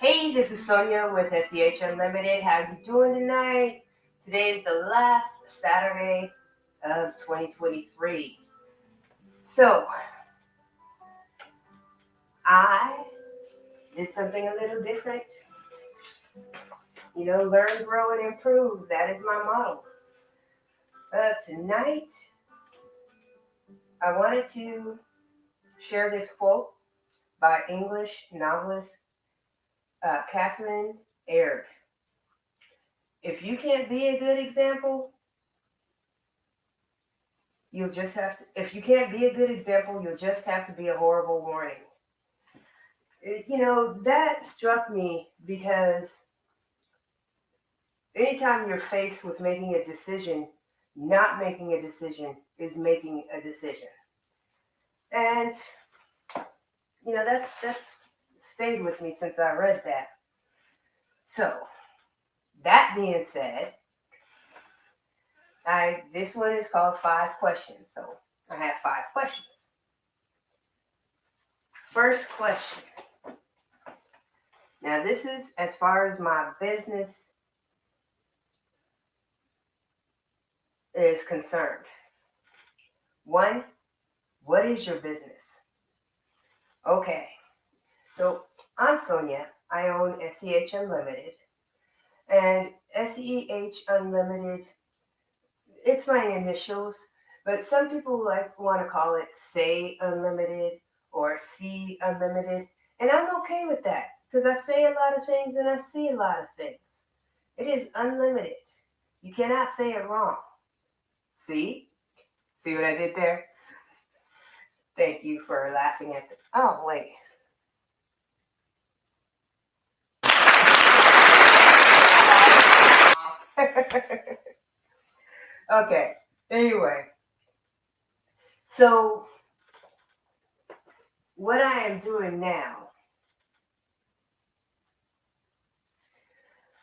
Hey, this is Sonya with SEH Unlimited. How you doing tonight? Today is the last Saturday of 2023. So, I did something a little different. Learn, grow, and improve. That is my motto. Tonight, I wanted to share this quote by English novelist Catherine Aird. If you can't be a good example, you'll just have to, if you can't be a good example, you'll just have to be a horrible warning. That struck me because anytime you're faced with making a decision, not making a decision is making a decision. And, that's stayed with me since I read that. So, that being said, this one is called 5 questions. So, I have 5 questions. First question. Now, this is as far as my business is concerned. 1, what is your business? Okay, so I'm Sonya. I own SEH Unlimited. And SEH Unlimited, it's my initials, but some people want to call it Say Unlimited or See Unlimited. And I'm okay with that because I say a lot of things and I see a lot of things. It is unlimited. You cannot say it wrong. See? See what I did there? Thank you for laughing at the... Oh, wait. Okay. Anyway. So, what I am doing now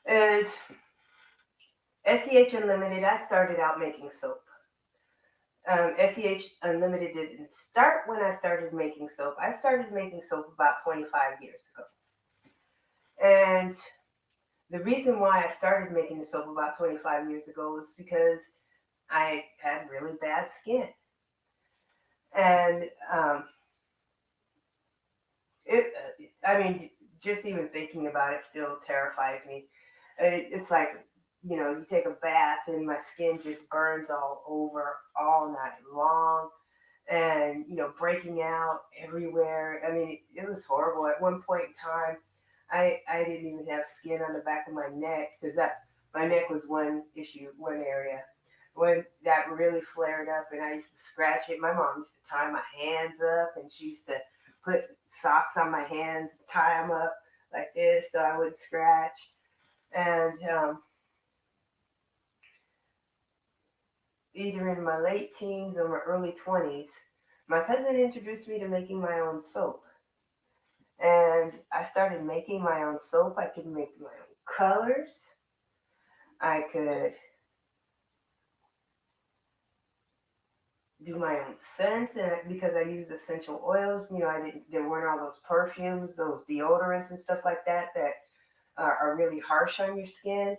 is SEH Unlimited. I started out making soap. SEH Unlimited didn't start when I started making soap. I started making soap about 25 years ago. And the reason why I started making the soap about 25 years ago was because I had really bad skin. And it, I mean, just even thinking about it still terrifies me. It's like, you take a bath and my skin just burns all over all night long and, breaking out everywhere. I mean, it was horrible. At one point in time, I didn't even have skin on the back of my neck because my neck was one issue, one area. When that really flared up and I used to scratch it, my mom used to tie my hands up and she used to put socks on my hands, tie them up like this so I wouldn't scratch. And either in my late teens or my early 20s, my cousin introduced me to making my own soap. And I started making my own soap. I could make my own colors. I could do my own scents, and because I used essential oils, there weren't all those perfumes, those deodorants and stuff like that are really harsh on your skin.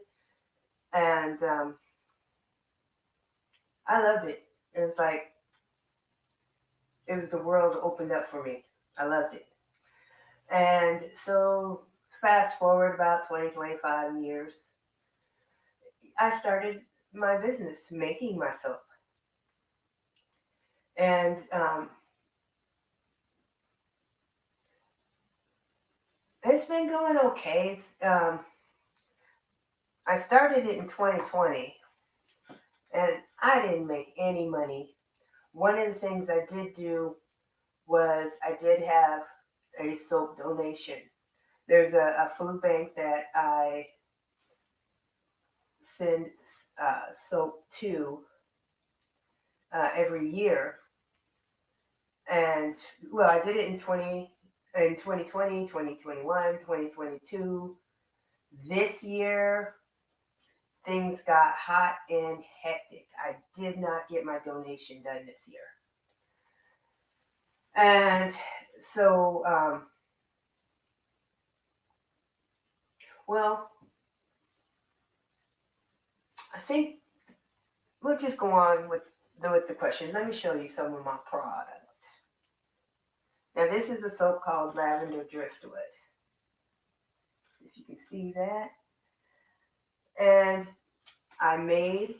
And I loved it. It was like the world opened up for me. I loved it. And so fast forward about 20, 25 years, I started my business making my soap. And it's been going okay. I started it in 2020 and I didn't make any money. One of the things I did do was I did have a soap donation. There's a food bank that I send soap to every year. And well, I did it in 2020, 2021, 2022. This year, things got hot and hectic. I did not get my donation done this year. And so Well, I think we'll just go on with the questions. Let me show you some of my product. Now, this is a soap called Lavender Driftwood. If you can see that. And I made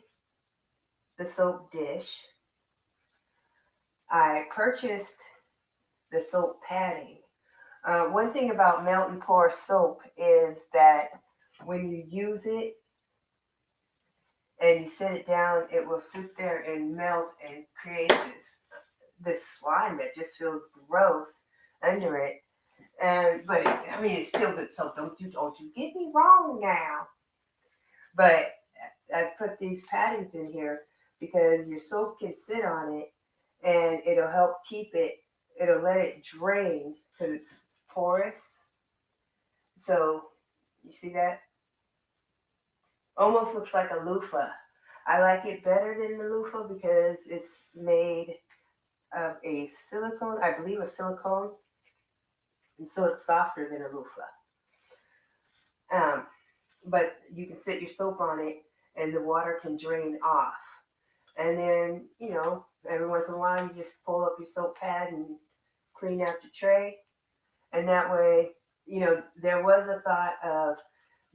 the soap dish. I purchased the soap padding. One thing about melt and pour soap is that when you use it and you set it down, it will sit there and melt and create this slime that just feels gross under it. But it's still good soap. Don't you get me wrong now. But I put these paddings in here because your soap can sit on it and it'll help keep it. It'll let it drain because it's porous. So you see that? Almost looks like a loofah. I like it better than the loofah because it's made of a silicone, I believe a silicone, and so it's softer than a loofah. But you can set your soap on it and the water can drain off. And then, every once in a while you just pull up your soap pad and clean out your tray. And that way, there was a thought of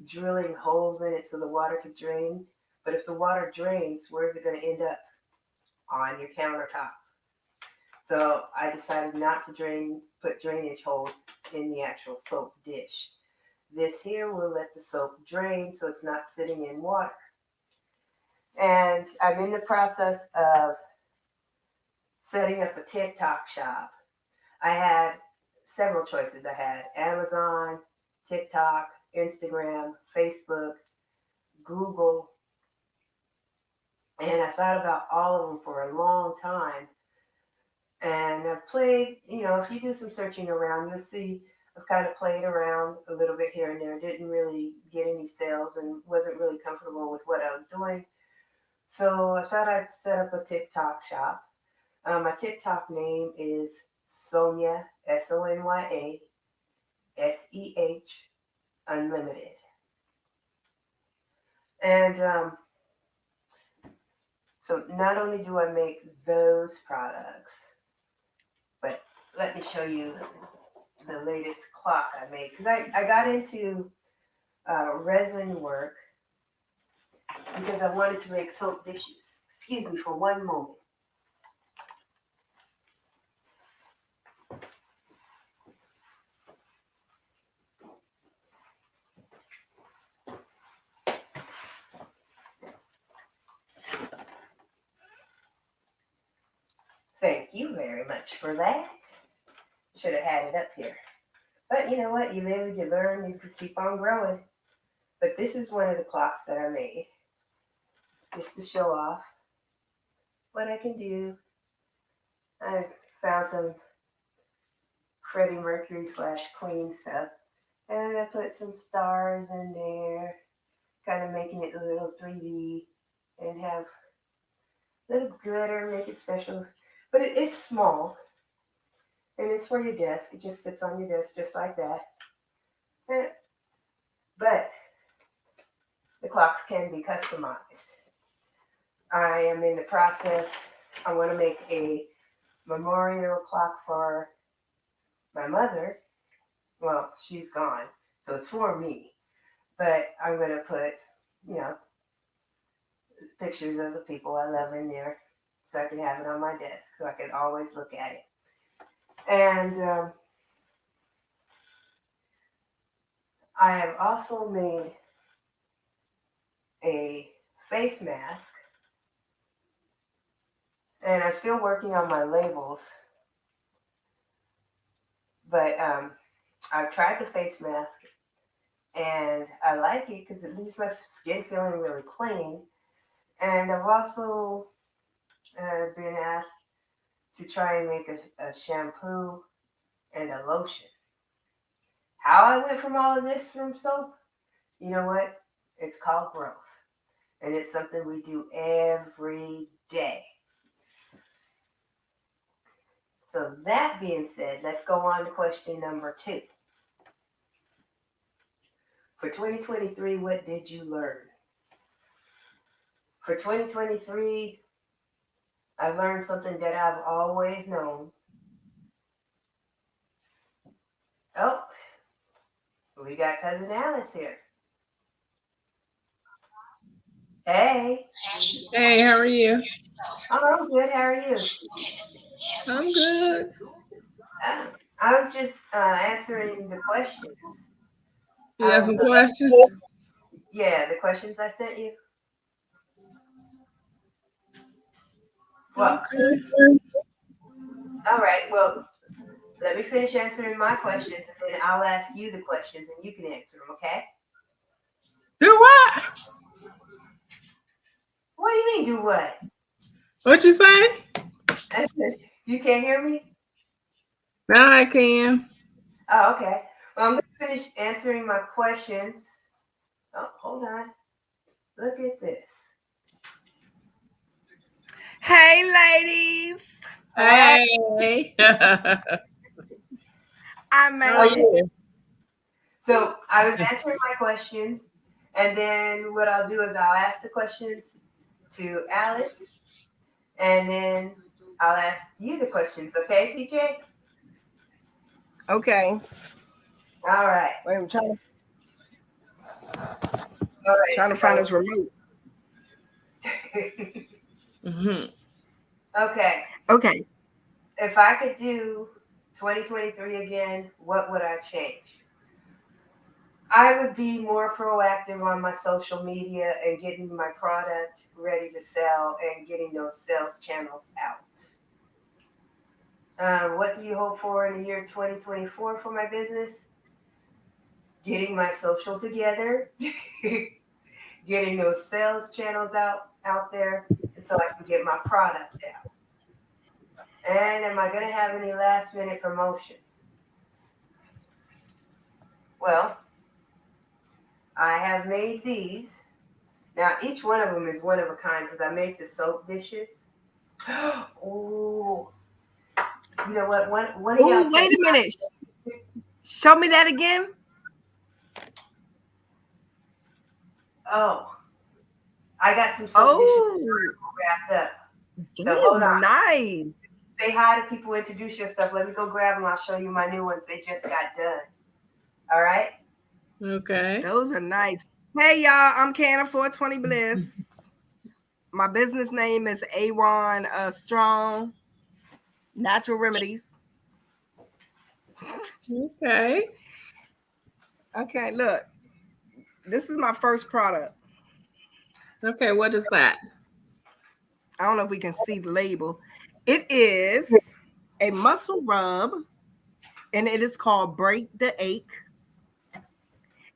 drilling holes in it so the water could drain. But if the water drains, where is it going to end up? On your countertop. So I decided not to put drainage holes in the actual soap dish. This here will let the soap drain so it's not sitting in water. And I'm in the process of setting up a TikTok shop. I had several choices. I had Amazon, TikTok, Instagram, Facebook, Google, and I thought about all of them for a long time. And I've played, if you do some searching around, you'll see I've kind of played around a little bit here and there. Didn't really get any sales and wasn't really comfortable with what I was doing. So I thought I'd set up a TikTok shop. My TikTok name is SONYA, SONYA, SEH, Unlimited. And so not only do I make those products, but let me show you the latest clock I made. Because I got into resin work because I wanted to make soap dishes. Excuse me for one moment. Thank you very much for that. Should have had it up here. But you know what? You live, you learn, you keep on growing. But this is one of the clocks that I made. Just to show off what I can do. I found some Freddie Mercury / Queen stuff. And I put some stars in there. Kind of making it a little 3D. And have a little glitter, make it special. But it's small. And it's for your desk. It just sits on your desk just like that. But the clocks can be customized. I am in the process. I want to make a memorial clock for my mother. Well, she's gone, so it's for me. But I'm going to put, pictures of the people I love in there so I can have it on my desk so I can always look at it. And I have also made a face mask. And I'm still working on my labels. But I've tried the face mask. And I like it because it leaves my skin feeling really clean. And I've also been asked to try and make a shampoo and a lotion. How I went from all of this from soap? You know what? It's called growth. And it's something we do every day. So that being said, let's go on to question number 2. For 2023, what did you learn? For 2023, I learned something that I've always known. Oh, we got cousin Alice here. Hey. Hey, how are you? Oh, I'm good. How are you? I'm good. Uh, I was just answering the questions. You got some So questions? yeah, the questions I sent you. Well, Okay. all right. Well, let me finish answering my questions, and then I'll ask you the questions, and you can answer them. Okay? Do what? What do you mean? Do what? What you say? I said, you can't hear me? Now I can. Oh, okay. Well, I'm gonna finish answering my questions. Oh, hold on. Look at this. Hey, ladies. Hey. Hey. How I are made Okay. it. you? So I was answering my questions, and then what I'll do is I'll ask the questions to Alice, and then I'll ask you the questions. Okay, TJ? Okay. All right. Wait, I'm All right. trying to find this remote. So, Hmm. okay. Okay. If I could do 2023 again, what would I change? I would be more proactive on my social media and getting my product ready to sell and getting those sales channels out. What do you hope for in the year 2024 for my business? Getting my social together, getting those sales channels out there, and so I can get my product out. And am I going to have any last minute promotions? Well, I have made these. Now each one of them is one of a kind because I make the soap dishes. Oh, you know what? One of y'all Oh, said, wait a minute. Show me that again. oh, I got some soap dishes Oh, wrapped up. that So is hold on. nice. Say hi to people, introduce yourself. Let me go grab them. I'll show you my new ones. They just got done. All right. Okay. Those are nice. Hey, y'all. I'm Canna 420 Bliss. My business name is Awanstrong Natural Remedies. Okay. Okay, look. This is my first product. Okay. What is that? I don't know if we can see the label. It is a muscle rub, and it is called Break the Ache.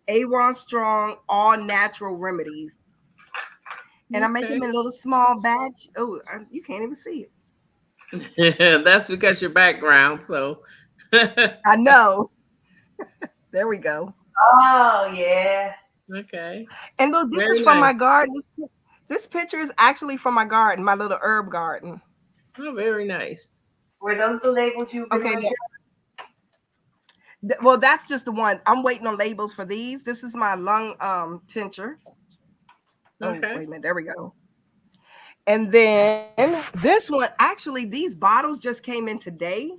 A1 Strong All Natural Remedies. And I make Okay. them in a little small batch. Oh, you can't even see it. That's because your background. So. I know. There we go. Oh yeah. Okay. And look, this is Very from nice. my garden. This picture is actually from my garden, my little herb garden. Oh, very nice. Were those the labels you've been Okay, waiting? well, that's just the one. I'm waiting on labels for these. This is my lung tincture. Oh, Okay. wait a minute. There we go. And then this one, actually, these bottles just came in today.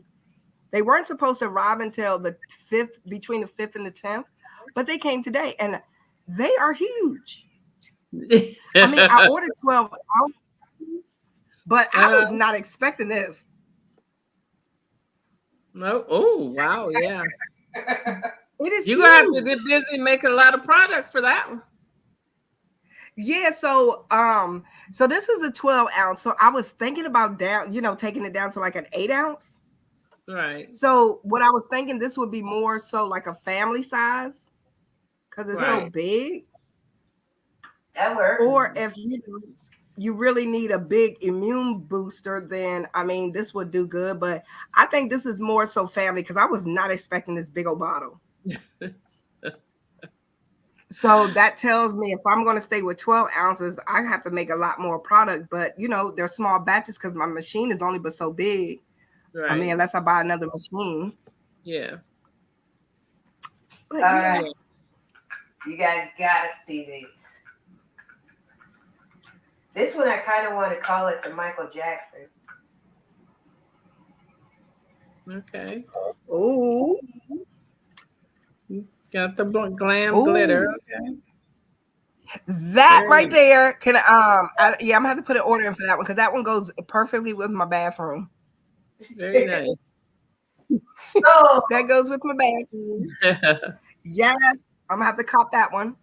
They weren't supposed to arrive until the 5th, between the 5th and the 10th, but they came today and they are huge. I mean, I ordered 12 ounces, but I uh, was not expecting this. no. Oh, wow. Yeah. It is You're gonna have to get huge. busy making a lot of product for that one. Yeah, so this is the 12 ounce. So I was thinking about taking it down to like an 8 ounce. Right. So what I was thinking, this would be more so like a family size because it's so Right. big. That works. Or if you really need a big immune booster, then I mean this would do good. But I think this is more so family because I was not expecting this big old bottle. So that tells me if I'm going to stay with 12 ounces, I have to make a lot more product. But they're small batches because my machine is only but so big. I mean, Right. unless I buy another machine. Yeah. But All yeah, right. Yeah. You guys gotta see these. This one I kind of want to call it the Michael Jackson. Okay. Ooh, Got the glam glitter. ooh. Okay. That Very right nice. there can yeah, I'm gonna have to put an order in for that one because that one goes perfectly with my bathroom. Very nice. So, That goes with my bathroom. Yes, I'm gonna have to cop that one.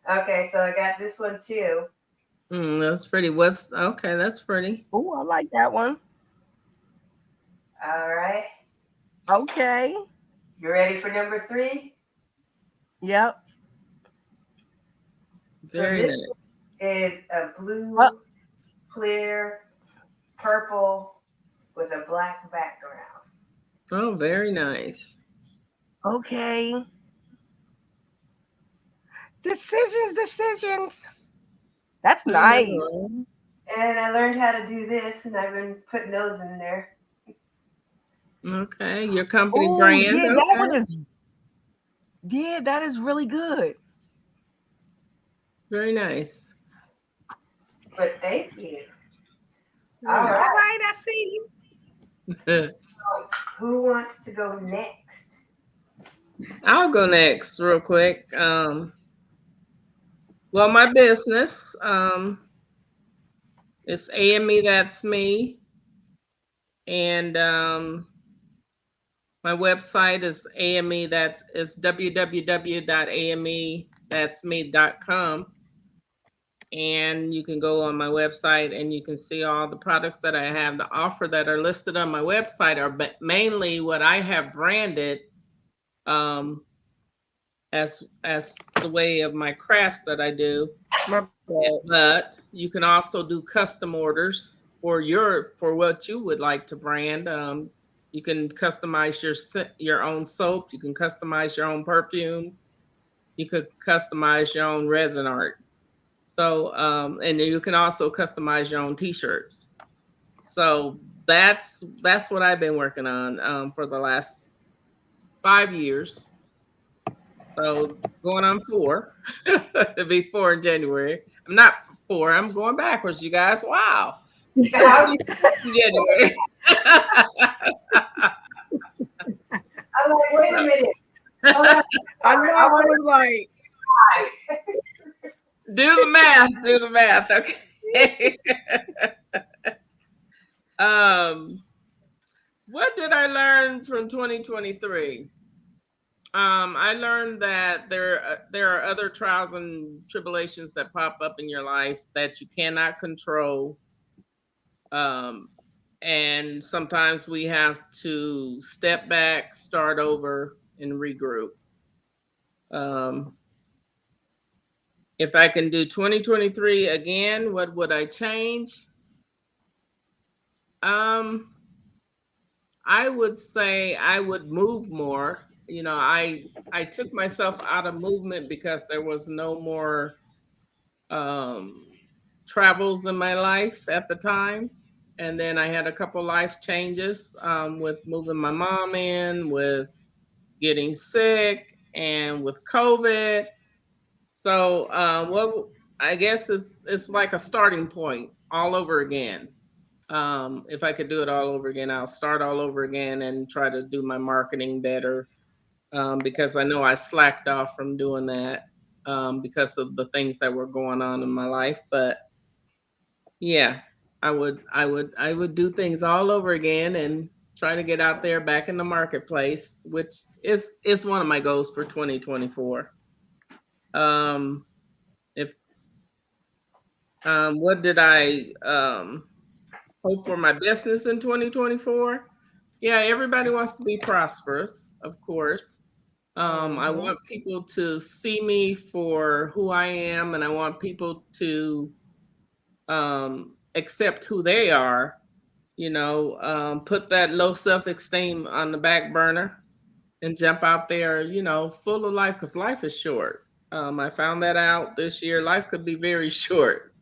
okay, so I got this one too. That's pretty. What's okay? That's pretty. Ooh, I like that one. All right. Okay. You ready for number three? Yep. So Very this nice. is a Uh, blue, clear, purple with a black background. Oh, very nice. okay. Decisions, decisions. That's I nice. know. And I learned how to do this, and I've been putting those in there. Okay, your company Oh, brand. yeah, that Okay, one is yeah, that is really good. very nice. But thank you. Very All nice. All right. right, I see you. Who wants to go next? I'll go next, real quick. Well, my business, it's AME. That's me, and my website is AME. That's is www.ame.me.com. And you can go on my website and you can see all the products that I have to offer that are listed on my website are mainly what I have branded um, as the way of my crafts that I do. My bad. But you can also do custom orders for what you would like to brand. You can customize your own soap. You can customize your own perfume. You could customize your own resin art. So, and you can also customize your own T-shirts. So that's what I've been working on for the last 5 years. So going on four. It'll be four in January. I'm not four. I'm going backwards, you guys. Wow. I was, In January. I'm like, wait a minute. Hold on. I know. I I want was like, to. Do the math. Do the math. Okay. um, what did I learn from 2023? I learned that there are other trials and tribulations that pop up in your life that you cannot control, um, and sometimes we have to step back, start over, and regroup. Um, if I can do 2023 again, what would I change? Um, I would say I would move more. You know, I took myself out of movement because there was no more um, travels in my life at the time. And then I had a couple life changes with moving my mom in, with getting sick, and with COVID. So, what I guess it's like a starting point all over again. If I could do it all over again, I'll start all over again and try to do my marketing better because I know I slacked off from doing that because of the things that were going on in my life. But yeah, I would do things all over again and try to get out there back in the marketplace, which is one of my goals for 2024. Um, if what did I hope for my business in 2024? Yeah, everybody wants to be prosperous, of course. I mm-hmm. want people to see me for who I am, and I want people to accept who they are. Put that low self-esteem on the back burner and jump out there, full of life because life is short. I found that out this year. Life could be very short.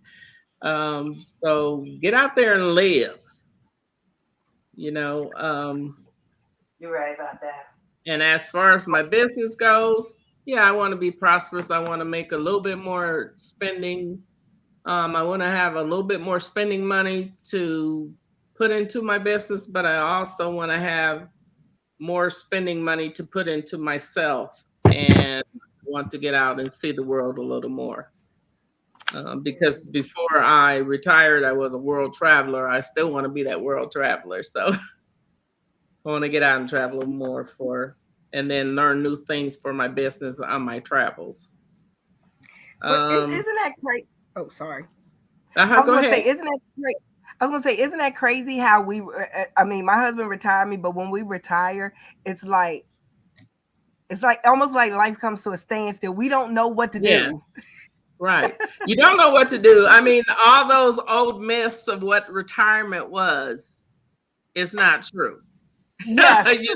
So get out there and live, you know. You're right about that. And as far as my business goes, Yeah, I want to be prosperous. I want to make a little bit more spending. I want to have a little bit more spending money to put into my business, but I also want to have more spending money to put into myself and want to get out and see the world a little more. Because before I retired, I was a world traveler. I still want to be that world traveler. So I want to get out and travel more and then learn new things for my business on my travels. But Um, isn't that crazy? Oh, sorry. I was Go gonna say, ahead. isn't that crazy? I was gonna say, isn't that crazy how I mean, my husband retired me, but when we retire, it's like it's like almost like life comes to a standstill. We don't know what to Yes, do. right. You don't know what to do. I mean, all those old myths of what retirement was, it's not true. Yes. You're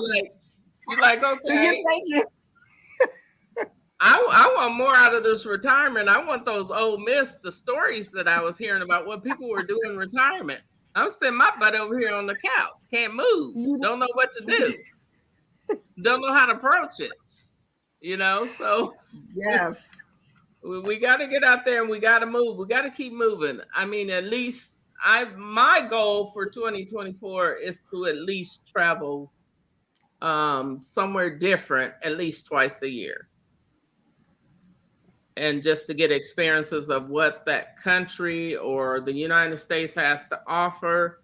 like, So you're okay, thinking, I want more out of this retirement. I want those old myths, the stories that I was hearing about what people were doing in retirement. I'm sitting my butt over here on the couch, can't move, you, don't know what to do, don't know how to approach it, So yes. we got to get out there and we got to move. We got to keep moving. I mean, at least my goal for 2024 is to at least travel somewhere different at least twice a year, and just to get experiences of what that country or the United States has to offer.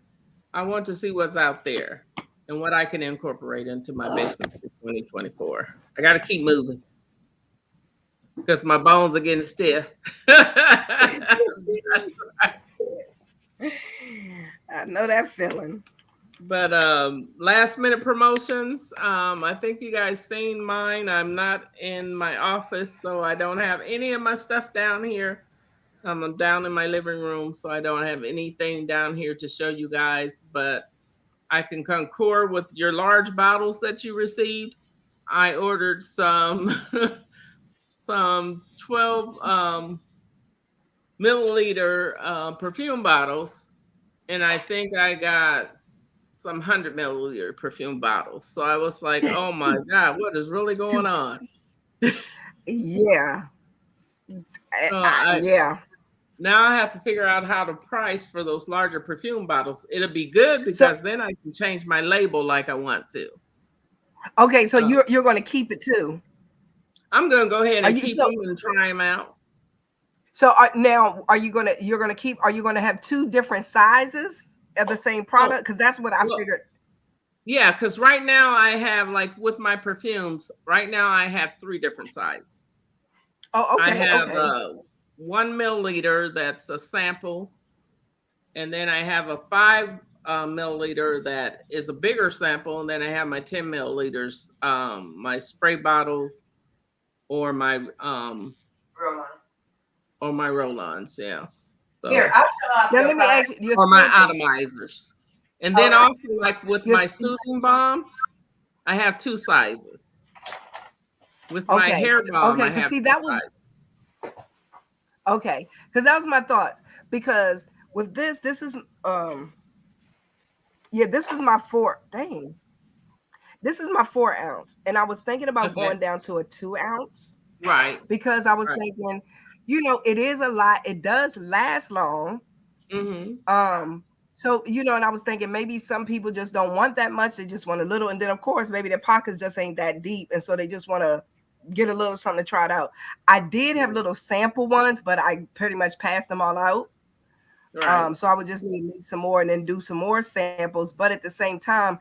I want to see what's out there and what I can incorporate into my business for 2024. I got to keep moving because my bones are getting stiff. I know that feeling. But last minute promotions. I think you guys seen mine. I'm not in my office, so I don't have any of my stuff down here. I'm down in my living room, so I don't have anything down here to show you guys, but I can concur with your large bottles that you received. I ordered some some 12 milliliter perfume bottles, and I think I got some 100 milliliter perfume bottles. So I was like, oh my God, what is really going To on? yeah, So I yeah. now I have to figure out how to price for those larger perfume bottles. It'll be good So because then I can change my label like I want to. okay, so Uh, you're going to keep it too. I'm gonna go ahead Are and you keep so them and try them out. now? Are you gonna you're gonna keep? Are you going to have two different sizes of the same Oh, product? Because that's what I well, figured. yeah, because right now I have, like, with my perfumes, right now I have three different sizes. Oh, I okay, have okay. 1 milliliter that's a sample, and then I have a 5 milliliter that is a bigger sample, and then I have my 10 milliliters, my spray bottles or Roll on. my roll-ons, yeah. Here, So I'll show off Now your let me product. ask you your or my sample. atomizers. And All then right. also, like with Your my soothing balm, I have two sizes. With my okay, hair balm, okay. I Because have see, two that was sizes. okay. Because that was my thoughts. Because with this is yeah, this is my four. Dang, this is my 4 ounce, and I was thinking about Okay. going down to a 2 ounce Right. because I was Right. thinking, it is a lot. It does last long. Mm-hmm. Um, so and I was thinking maybe some people just don't want that much. They just want a little, and then of course maybe their pockets just ain't that deep, and so they just want to get a little something to try it out. I did have little sample ones, but I pretty much passed them all out. Right. So I would just need to make some more and then do some more samples. But at the same time,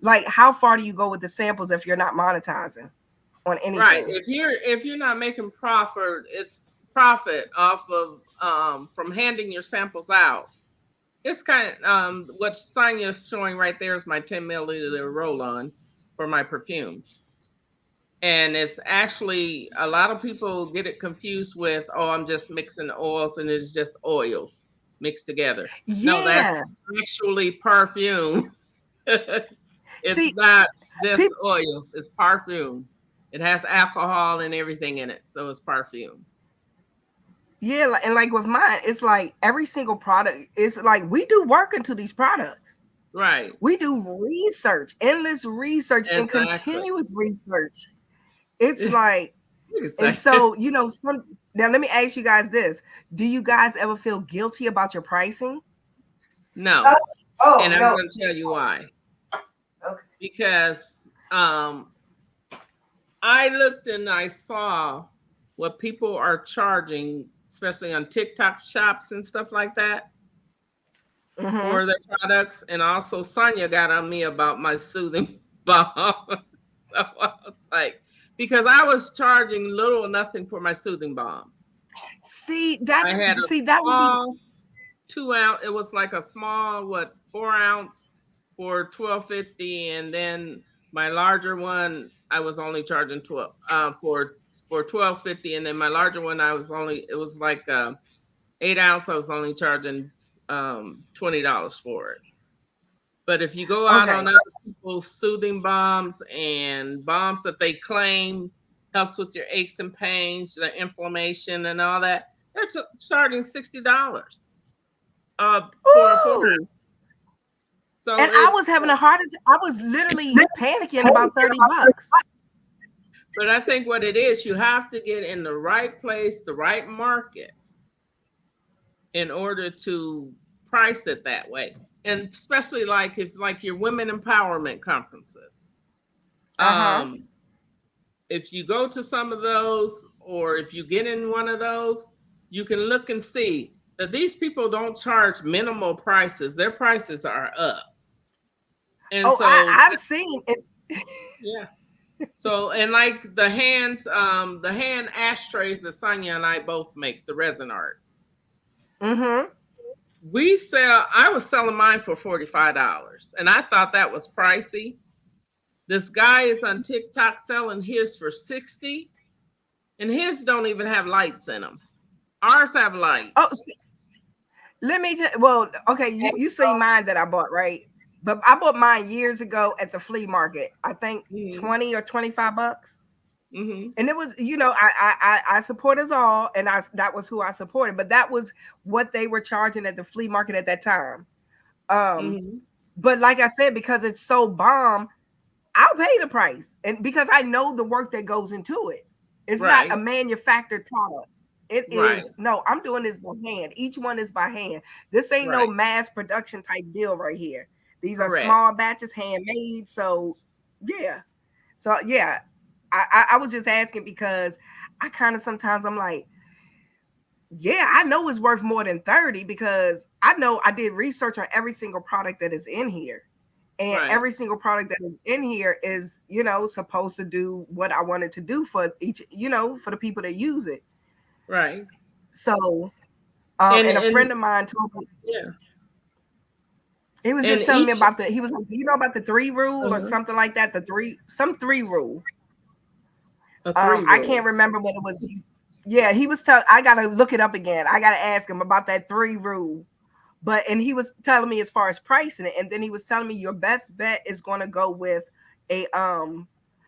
like how far do you go with the samples if you're not monetizing on Right. anything? If you're not making profit off of from handing your samples out. It's kind of what Sonya is showing right there is my 10 milliliter roll on for my perfumes. And it's actually, a lot of people get it confused with, oh, I'm just mixing oils and it's just oils mixed together. No, that's Yeah. actually perfume. It's See, not just people. oils, it's perfume. It has alcohol and everything in it, so it's perfume. Yeah, and like with mine, it's like every single product. It's like we do work into these products. Right. We do research, endless research, and Exactly. continuous research. It's like Wait a And second. so, now let me ask you guys this. Do you guys ever feel guilty about your pricing? Oh, No, oh and I'm no. going to tell you why. Okay. Because I looked and I saw what people are charging, especially on TikTok shops and stuff like that, Mm-hmm. for their products. And also, Sonya got on me about my soothing balm. So I was like, because I was charging little or nothing for my soothing balm. See, I had a that would be small 2 ounce. It was like a small 4 ounce for 12.50, and then my larger one I was only charging 12 for 12.50, and then my larger one it was like 8 ounce. I was only charging $20 for it. But if you go out okay. on other people's soothing balms and balms that they claim helps with your aches and pains, the inflammation and all that, they're charging $60 for a 4 ounce. Ooh. So And I it's, was having a heart attack. I was literally panicking about $30. but I think what it is, you have to get in the right place, the right market in order to price it that way. And especially like like your women empowerment conferences. Uh-huh. Um, if you go to some of those, or if you get in one of those, you can look and see that these people don't charge minimal prices. Their prices are up. And Oh, so, I've seen it. yeah. So, and like the hand ashtrays that Sonya and I both make, the resin art. Mm-hmm. I was selling mine for $45, and I thought that was pricey. This guy is on TikTok selling his for 60, and his don't even have lights in them. Ours have Oh, lights. let me well, okay, you see mine that I bought, right? But I bought mine years ago at the flea market. I think Mm-hmm. 20 or $25. Mm-hmm. And it was, I support us all, and that was who I supported, but that was what they were charging at the flea market at that time. Um, Mm-hmm. but like I said, because it's so bomb, I'll pay the price. And because I know the work that goes into it. It's not a Right. manufactured product. It Right. is no, I'm doing this by hand. Each one is by hand. This ain't no Right. mass production type deal right here. These are Correct. small batches, handmade. So yeah. So yeah. I was just asking because I kind of sometimes I'm like, yeah, I know it's worth more than 30 because I know I did research on every single product that is in here. And Right. every single product that is in here is, supposed to do what I wanted to do for each, for the people that use it. Right. So, and a And friend of mine told me, yeah. he was And just telling me each about he was like, do you know about the three rule or uh something like that? Some three rule. a three I can't rule. remember what it was. Yeah, he was telling, I got to look it up again. I got to ask him about that three rule. And he was telling me as far as pricing it, and then he was telling me your best bet is going to go with a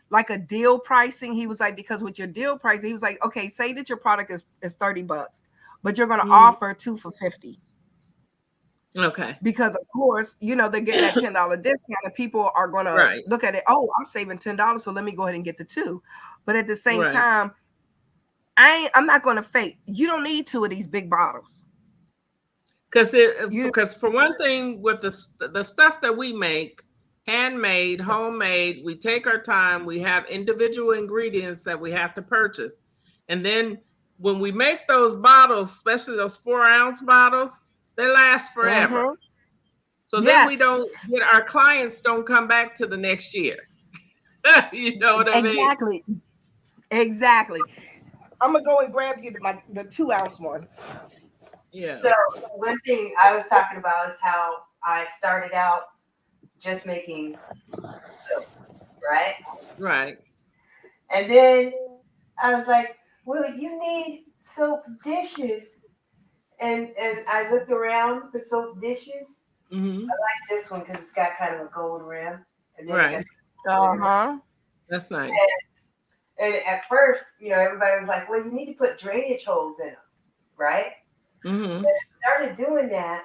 like a deal pricing. He was like, because with your deal pricing, he was like, okay, say that your product is $30, but you're going to Mhm. offer two for 50. Okay. Because of course, they're getting that $10 discount, and people are going to Right. look at it. Oh, I'm saving $10, so let me go ahead and get the two. But at the same Right. time, I'm not going to fake. You don't need two of these big bottles. You Because for one thing, with the stuff that we make, handmade, homemade, we take our time. We have individual ingredients that we have to purchase, and then when we make those bottles, especially those 4 ounce bottles, they last forever. Mhm. So then we don't Yes. get our clients don't come back to the next year. You know what I mean? Exactly. Exactly. I'm gonna go and grab you the 2 ounce one. Yeah. So one thing I was talking about is how I started out just making soap, right? Right. And then I was like, well, you need soap dishes. And I looked around for soap dishes. Hmm. This one because it's got kind of a gold rim, and then it got Right. Uh huh. That's nice. and at first, everybody was like, well, you need to put drainage holes in them, right? Hmm. Started doing that.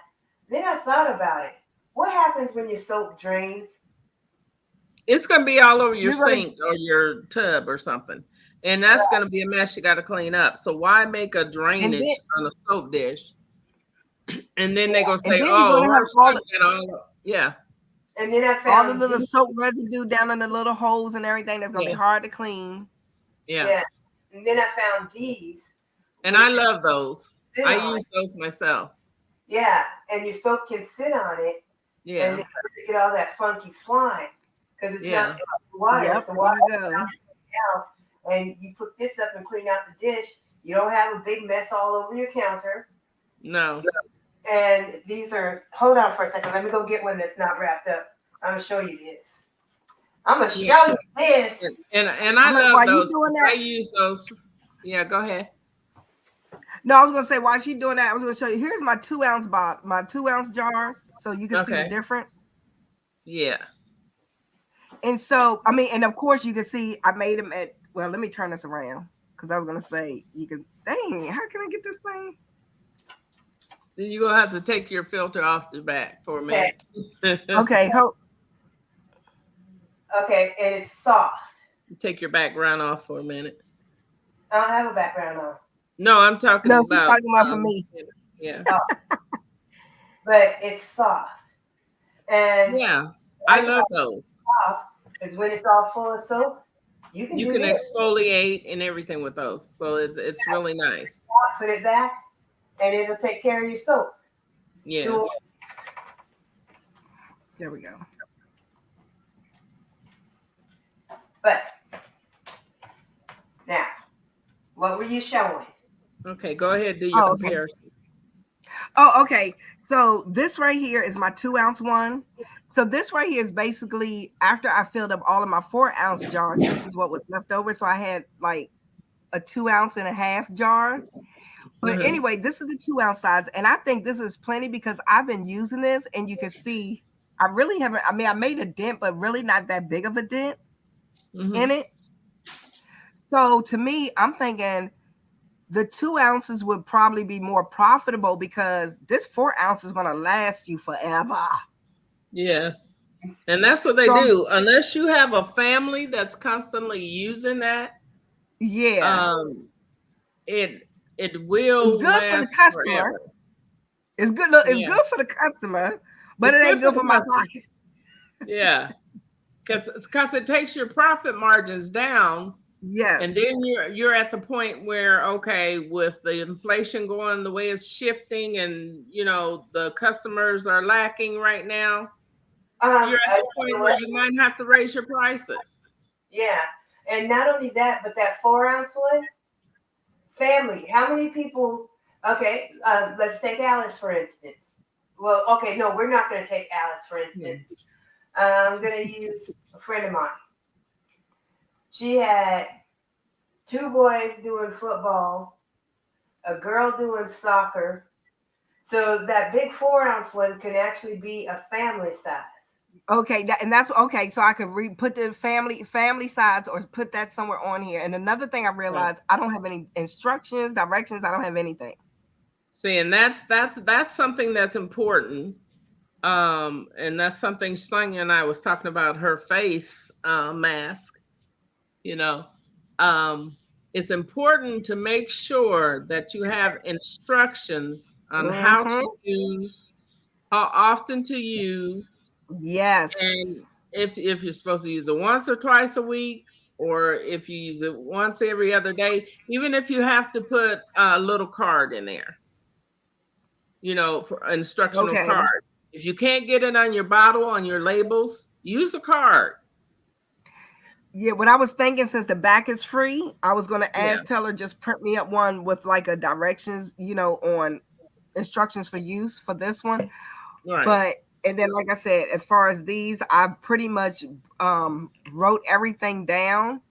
Then I thought about it. What happens when your soap drains? It's gonna be all over your You're gonna sink or your tub or something. And that's gonna be a mess you gotta clean up. So why make a and then drainage on a soap dish? And then they gonna and say, then you're oh, gonna have her stuff got all yeah, And then I all the found little these. soap residue down in the little holes and everything that's gonna be yeah, hard to clean. yeah. Yeah. And then I found these, And I which can love those. sit I on. use those myself. Yeah. And your soap can sit on it and Yeah, then you get all that funky slime because it's not yeah, supposed to water. It's Yep, the there water you go. out. And you put this up and clean out the dish. You don't have a big mess all over your counter. no. And these are, hold on for a second. Let me go get one that's not wrapped up. I'm going to show you this. I'm going to Yeah. show you this. And I I'm like, love while you those. doing I that, use those. Yeah, go ahead. no, I was gonna say while she doing that, I was gonna show you. Here's my 2 ounce my 2 ounce jars, so you can see the Okay. difference. Yeah. And so, I mean, and of course, you can see I made them at. Well, let me turn this around because I was gonna say you can. Dang, how can I get this thing? Then you're gonna have to take your filter off the back for a Okay. minute. Okay, Okay. And it's soft. Take your background off for a minute. I don't have a background on. No, I'm talking no, she's about talking about for me. yeah. Oh, but it's soft. And Yeah. I I like love about those. soft is when it's all full of soap, you can You do can this. exfoliate and everything with those. So it's really nice. Put it back and it'll take care of your soap. Yes. So, There we go. but now, what were you showing? Okay, go ahead, do your Oh, okay. comparison. Oh, okay. So this right here is my 2 ounce one. So this right here is basically after I filled up all of my 4 ounce jars. This is what was left over. So I had like a 2 ounce and a half jar. But Uh-huh. anyway, this is the 2 ounce size, and I think this is plenty because I've been using this, and you can see I really haven't. I mean, I made a dent, but really not that big of a dent Hmm. in it. So to me, I'm thinking the 2 ounces would probably be more profitable because this 4 ounce is going to last you forever. Yes. And that's what they So do. Unless you have a family that's constantly using that, yeah, um, it it it's will good for the last customer. forever. It's good. Look, it's Yeah. good for the customer, but It's it good ain't for good the for my customer. pocket. Yeah. Because it takes your profit margins down. And Yes. then you're at the point where, okay, with the inflation going the way it's shifting and the customers are lacking right now, you're at the You know point where what? you might have to raise your prices. Yeah. And not only that, but that 4 ounce one, family. How many people? Okay, let's take Alice for instance. Well, okay, no, we're not going to take Alice for Yeah. instance. I'm going to use a friend of mine. She had two boys doing football, a girl doing soccer. So that big 4 ounce one can actually be a family size. Okay, and that's okay. So I could put the family size or put that somewhere on here. And another thing I Right. realized, I don't have any instructions, directions. I don't have anything. See, and that's something that's important. And that's something Sonya and I was talking about her face mask. You know, um, it's important to make sure that you have instructions on how Mm-hmm. to use, how often to use, Yes. and if you're supposed to use it once or twice a week, or if you use it once every other day, even if you have to put a little card in there, for an instructional Okay. card. If you can't get it on your bottle, on your labels, use a card. Yeah, what I was thinking since the back is free, I was gonna Yeah, ask Teller just print me up one with like a directions, on instructions for use for this one. right, But and then like I said, as far as these, I pretty much wrote everything down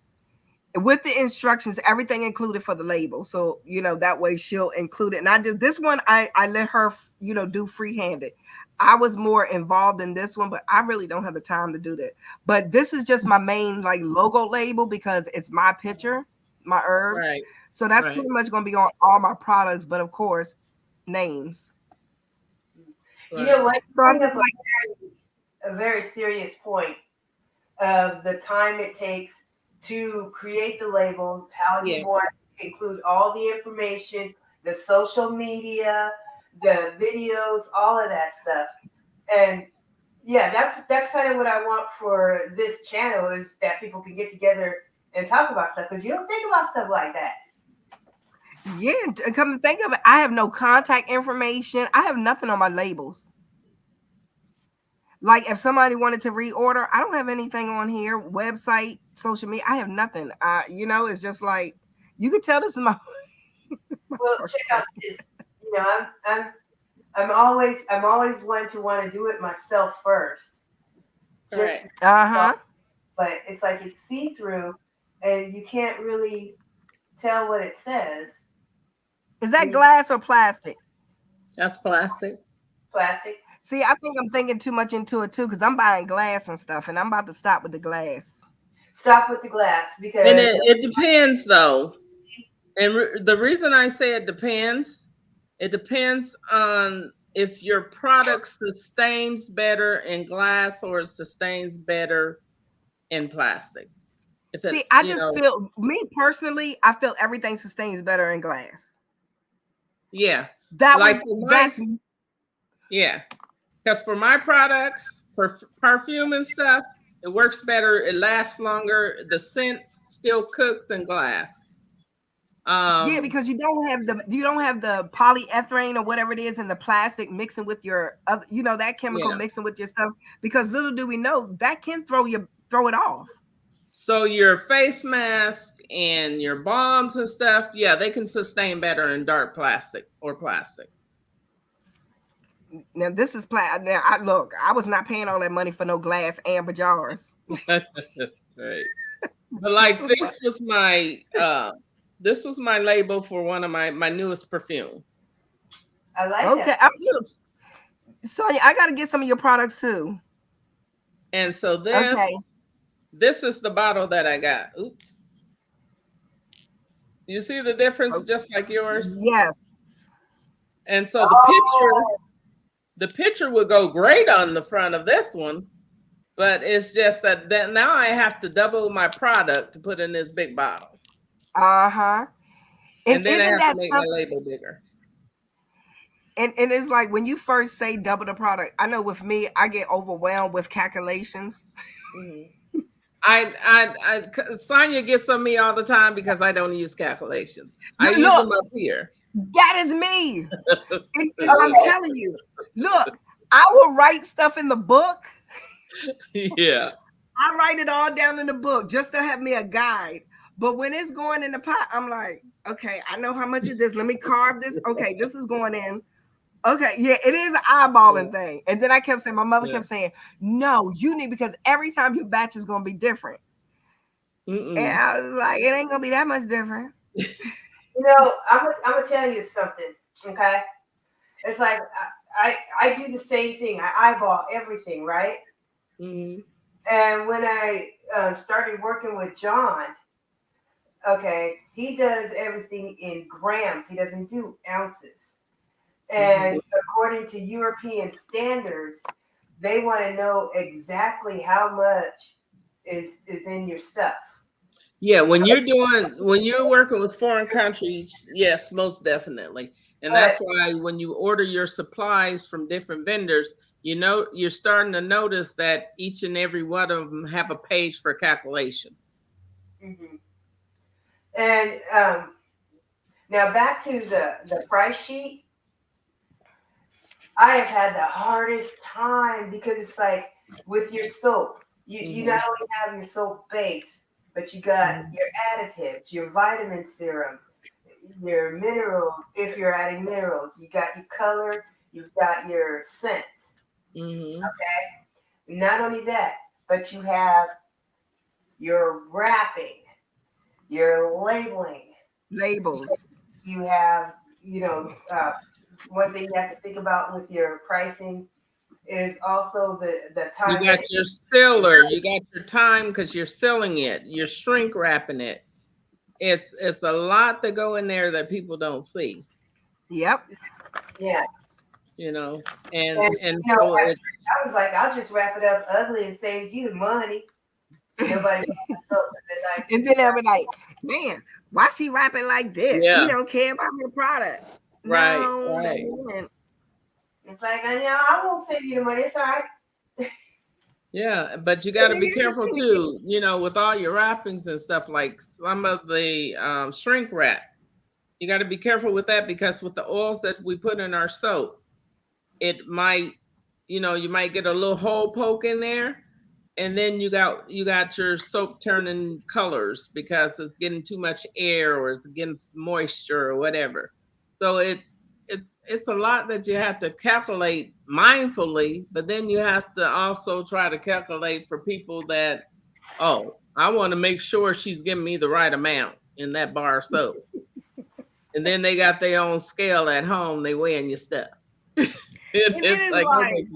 with the instructions, everything included for the label. So, that way she'll include it. And I just this one I let her, do free-handed. I was more involved in this one, but I really don't have the time to do that. But this is just my main like logo label because it's my picture, my herbs. right, So that's right, pretty much gonna be on all my products, but of course, names. You know right. what? You So I'm bring just up like, a very serious point. of the time it takes to create the label, how you Yeah. want to include all the information, the social media, the videos, all of that stuff. And yeah, that's kind of what I want for this channel is that people can get together and talk about stuff because you don't think about stuff like that. Yeah, come to think of it, I have no contact information. I have nothing on my labels. Like if somebody wanted to reorder, I don't have anything on here. Website, social media, I have nothing. It's just like you could tell this is my, my Well, first check time. out this. You know, I'm always one to want to do it myself first, just to Correct. Uh-huh. but it's like it's see through, and you can't really tell what it says Is when that you glass or plastic? That's plastic. plastic. See, I think I'm thinking too much into it too, because I'm buying glass and stuff, and I'm about to stop with the glass. Stop with the glass And because it depends though. And the reason I say it depends on if your product sustains better in glass or it sustains better in plastics. If it, See, I just feel me personally, I feel everything sustains better in glass. yeah, That like would for my, that's yeah, because for my products, for perfume and stuff, it works better. It lasts longer. The scent still cooks in glass. Yeah, Um, because you don't have the polyethylene or whatever it is in the plastic mixing with your other, that chemical yeah. mixing with your stuff. Because little do we know that can throw it off. So your face mask and your balms and stuff, yeah, they can sustain better in dark plastic or plastic. Now this is Now I look, I was not paying all that money for no glass amber jars. That's right. But like this was my label for one of my newest perfume. I like Okay, that. look, Sonya, I got to get some of your products too. And so Okay. this is the bottle that I got. Oops. You see the difference Oh, just like yours? yes. And so Oh, the picture would go great on the front of this one, but it's just that now I have to double my product to put in this big bottle. Uh huh. And And then I isn't have to that make my something? label bigger. And it's like when you first say double the product. I know with me, I get overwhelmed with calculations. Mhm. Sonya gets on me all the time because I don't use calculations. I use Look, them up here. that is me. I'm okay. telling you. Look, I will write stuff in the book. Yeah. I write it all down in the book just to have me a guide. But when it's going in the pot, I'm like, okay, I know how much is this. Let me carve this. Okay, this is going in. Okay, yeah, it is an Yeah. eyeballing thing. And then I kept saying, my mother Yeah. kept saying, no, you need, because every time your batch is going to be different. And Mm-mm. I was like, it ain't going to be that much different. I'm gonna tell you something. Okay, it's like I do the same thing. I eyeball everything, right? Mm-hmm. And when I started working with John, okay, he does everything in grams. He doesn't do ounces. Mm-hmm. And according to European standards, they want to know exactly how much is in your stuff. Yeah, when you're working with foreign countries, yes, most definitely. And But that's why when you order your supplies from different vendors, you're starting to notice that each and every one of them have a page for calculations. mhm. And now back to the price sheet. I have had the hardest time because it's like with your soap, you Hmm. not only have your soap base, but you got Hmm. your additives, your vitamin serum, your mineral. If you're adding minerals, you got your color, you've got your scent. Hmm. Not only that, but you have your wrapping, your labeling. Labels. You have, you know, one thing you have to think about with your pricing is also the You time that got your sealer, you got your time because you're sealing it, you're shrink wrapping it. It's a lot that go in there that people don't see, Yep. yeah. you know. And And you know, so at it first I was like, I'll just wrap it up ugly and save you the money. Nobody wants soap. They like And to then they'll be like, man, why she rapping like this? She Yeah, don't care about her product. right, No, that right. isn't. It's like, I won't save you the money. It's all right. Yeah, but you got And to then be here's the careful thing again. too, with all your wrappings and stuff like some of the shrink wrap. You got to be careful with that because with the oils that we put in our soap, it might, you might get a little hole poke in there, and then you got your soap turning colors because it's getting too much air or it's getting moisture or whatever. So it's a lot that you have to calculate mindfully, but then you have to also try to calculate for people that, oh, I want to make sure she's giving me the right amount in that bar of soap. And then they got their own scale at home, they weighing your stuff. And then It's it's like, like, okay,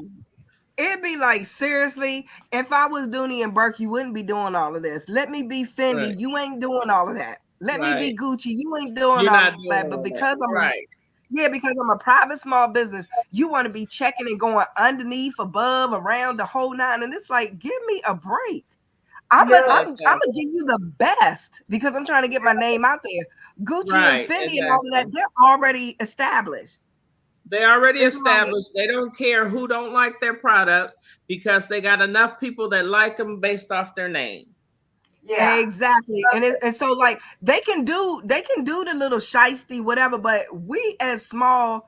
it'd be like, seriously, if I was Dooney and Burke, you wouldn't be doing all of this. Let me be Fendi, right, you ain't doing all of that. Let me be right. Gucci, you ain't doing You're all not that. But doing all because that. I'm a Right. yeah, because I'm a private small business, you want to be checking and going underneath, above, around the whole nine. And it's like, give me a break. I'm a, No, I'm I'm Exactly. gonna give you the best because I'm trying to get my name out there. Gucci and Right, Fendi and all of that, exactly. they're already established. They already It's like, established. They don't care who don't like their product because they got enough people that like them based off their name. yeah. exactly. And so like they can do the little shisty whatever, but we as small,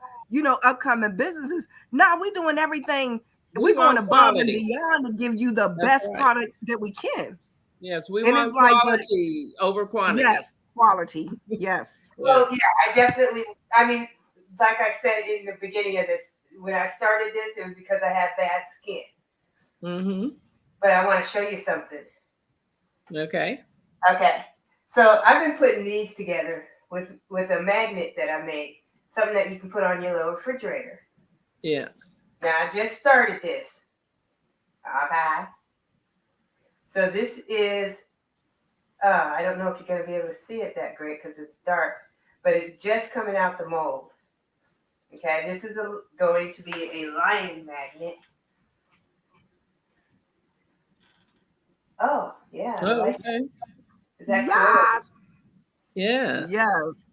upcoming businesses, now we doing everything. We We're going want above and quality. beyond to give you the That's best right. product that we can. Yes, we And it's want like, but quality over quantity. yes, quality. Yes. Well, Yes. yeah, I definitely. I mean, like I said in the beginning of this, when I started this, it was because I had bad skin. Mm-hmm. But I want to show you something. Okay. Okay, so I've been putting these together with a magnet that I made, something that you can put on your little refrigerator. Yeah. Now I just started this. Okay, so this is. I don't know if you're gonna be able to see it that great because it's dark, but it's just coming out the mold. Okay, this is going to be a lion magnet. Oh, yeah, I Oh, like it. okay. Is that cool? Yes. Yeah. Yes.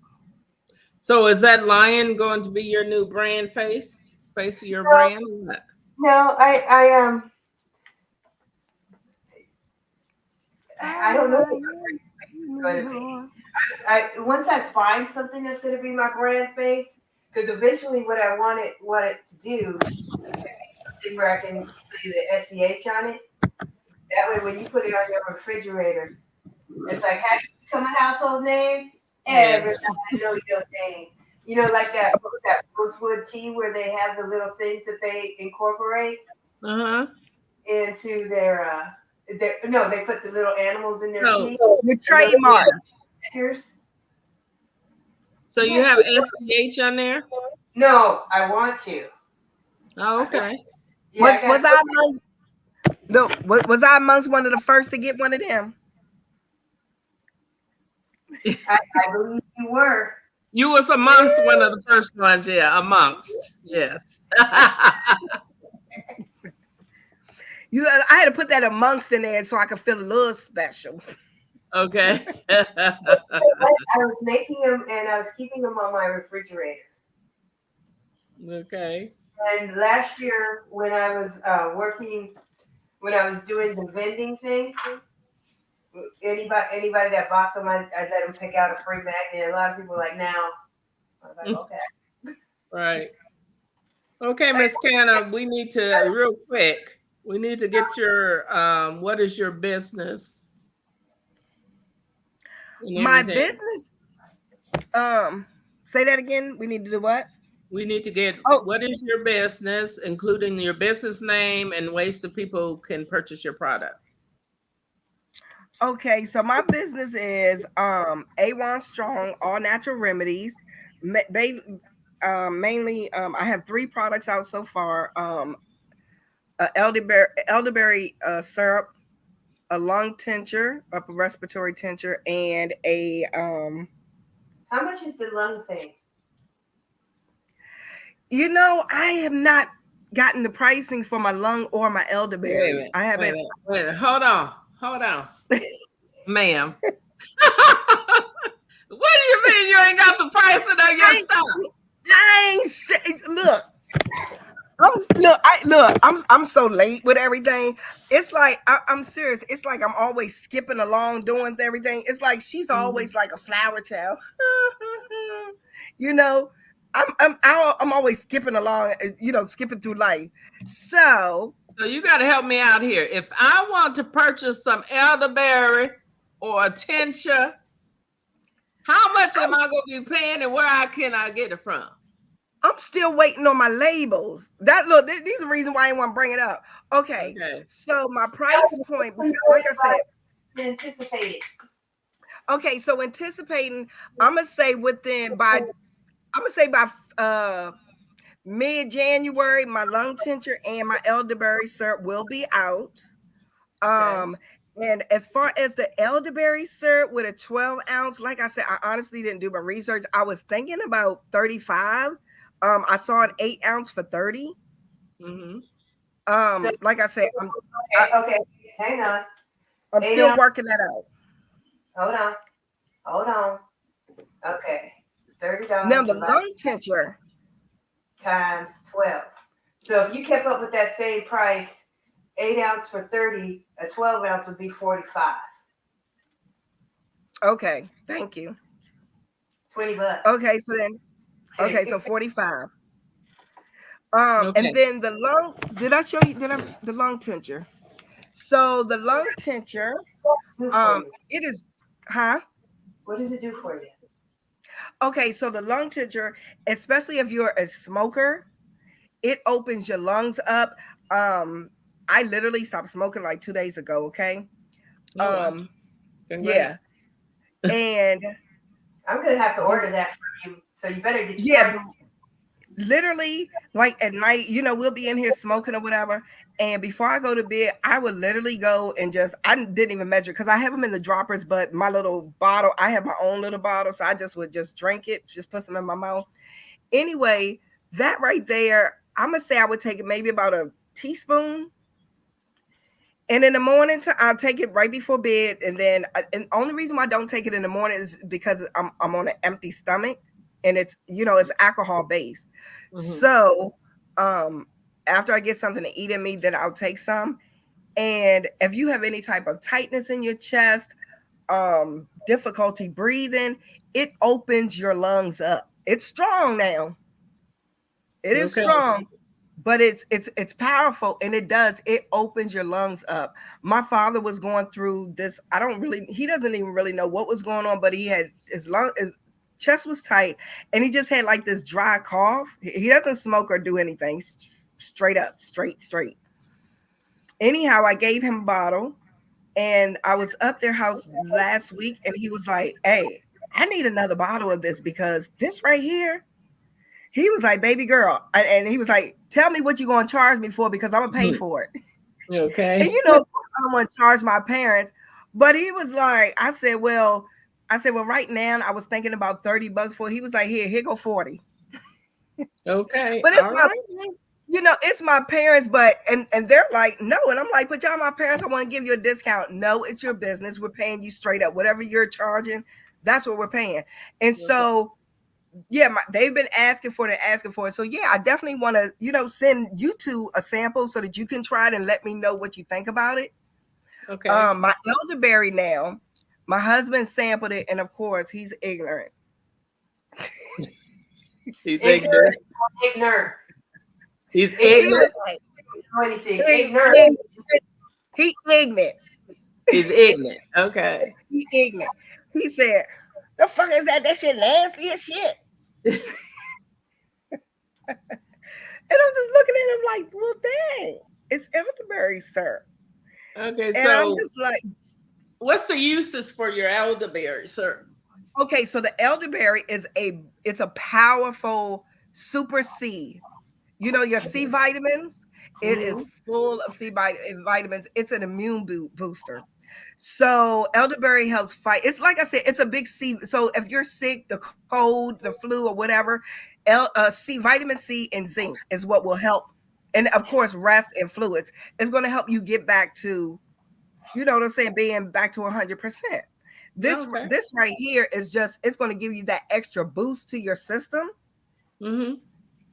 So is that lion going to be your new brand face of your No, brand? Or what? no, I don't know what my face is going to be. Once I find something that's going to be my brand face, because eventually what it to do is something where I can see the SEH on it. That way, when you put it on your refrigerator, it's like, how do you become a household name? Yeah. Everybody know your name. You know, like that Rosewood tea where they have the little things that they incorporate Uh-huh. into no, they put the little animals in their So tea The and those yeah. trademark. stickers. So Yeah. you have SEH on there? No, I want to. Oh, I got okay. yeah, Was I got to was I amongst no was I amongst one of the first to get one of them? I believe you were. You was amongst one of the first ones, yeah, amongst. Yes. I had to put that amongst in there so I could feel a little special. Okay. I was making them and I was keeping them on my refrigerator. Okay. And last year, when I was when I was doing the vending thing, anybody that bought some, I let them pick out a free magnet. A lot of people were like, now. I was like, okay. Right. Okay, Miss Canna, we need to real quick. We need to get your what is your business and My everything. business, um, say that again. We need to do what? We need to get Oh, what is your business, including your business name and ways that people can purchase your products. okay. So my business is Awanstrong All Natural Remedies. Mainly, I have three products out so far. Elderberry syrup, a lung tincture, upper respiratory tincture, and a How much is the lung thing? I have not gotten the pricing for my lung or my Wait a elderberry. minute. I Wait a haven't. minute. Wait a minute. Hold on. Hold on, ma'am. What do you mean you ain't got the pricing on your I ain't, stuff? I ain't look. I'm so late with everything. It's like I'm serious. It's like I'm always skipping along doing everything. It's like she's Hmm. always like a flower child. you know, I'm always skipping along. Skipping through life. So So you got to help me out here. If I want to purchase some elderberry or a tincture, how much am I'm I going to be paying, and can I get it from? I'm still waiting on my labels. That look, these are the reasons why I want to bring it up. Okay, Okay. so my price point, like I said, Anticipated. okay, so anticipating, I'm gonna say within by I'm gonna say by uh mid January, my lung tincture and my elderberry syrup will be out. Okay. Um, and as far as the elderberry syrup with a 12-ounce, like I said, I honestly didn't do my research. I was thinking about 35. I saw an 8-ounce for 30. Hmm. So Like I said, I, okay. Hang on. I'm Eight still ounce. working that out. Hold on. Hold on. Okay. Now $30 the divided lung tincture, times 12. So if you kept up with that same price, 8 ounce for 30, a 12 ounce would be 45. okay, thank you. $20. Okay, so then okay, so 45. And Okay. then the lung, did I show you the lung tincture? So the lung tincture, Do for you? it is huh? What does it do for you? Okay, so the lung tincture, especially if you're a smoker, it opens your lungs up. Um, I literally stopped smoking like 2 days ago, okay? Oh, wow. Um, yeah. Congrats. And I'm gonna have to the order that from you. So you better get your yeah, price. literally like at night, we'll be in here smoking or whatever. And before I go to bed, I would literally go and just I didn't even measure because I have them in the droppers, but my little bottle, I have my own little bottle, so I just would just drink it, just put some in my mouth. Anyway, that right there, I'm gonna say I would take it maybe about a teaspoon. And in the morning, I'll take it right before bed, and then and only reason why I don't take it in the morning is because I'm on an empty stomach, and it's alcohol based. Hmm. So um, after I get something to eat in me, then I'll take some. And if you have any type of tightness in your chest, difficulty breathing, it opens your lungs up. It's strong now. It is Okay. strong, but it's powerful, and it opens your lungs up. My father was going through this. He doesn't even really know what was going on, but he had his chest was tight, and he just had like this dry cough. He doesn't smoke or do anything. Straight up, straight. Anyhow, I gave him a bottle, and I was up their house last week, and he was like, "Hey, I need another bottle of this because this right here." He was like, "Baby girl," and he was like, "Tell me what you're gonna charge me for because I'm gonna pay Mhm. for it." And Okay. of course, I don't want to charge my parents, but he was like, I said, well, right now I was thinking about $30 for it. He was like, here go 40. Okay. But All right. it's my parents, but and they're like, no, and I'm like, but y'all my parents, I want to give you a discount. No, it's your business. We're paying you straight up. Whatever you're charging, that's what we're paying. And Okay. so yeah, they've been asking for it. So yeah, I definitely want to, send you two a sample so that you can try it and let me know what you think about it. Okay. My elderberry now, my husband sampled it, and of course he's ignorant. He's Ignorant, ignorant. ignorant, He's He ignorant. ignorant. was like, Know anything? he, Ignorant. he, he ignorant. He's ignorant. Okay. He ignorant. He said, "The fuck is that? That shit nasty as shit." And I'm just looking at him like, well, dang, it's elderberry, sir. Okay. And I'm So, just like, what's the uses for your elderberry, sir? okay, so the elderberry it's a powerful super C. Your C vitamins, it is Mm-hmm. full of vitamins. It's an immune booster. So elderberry helps fight. It's like I said, it's a big C. So if you're sick, the cold, the flu, or whatever, vitamin C and zinc is what will help. And of course, rest and fluids is going to help you get back to you know what I'm saying, being back to 100%. Okay. This right here is just, it's going to give you that extra boost to your system. Mm-hmm.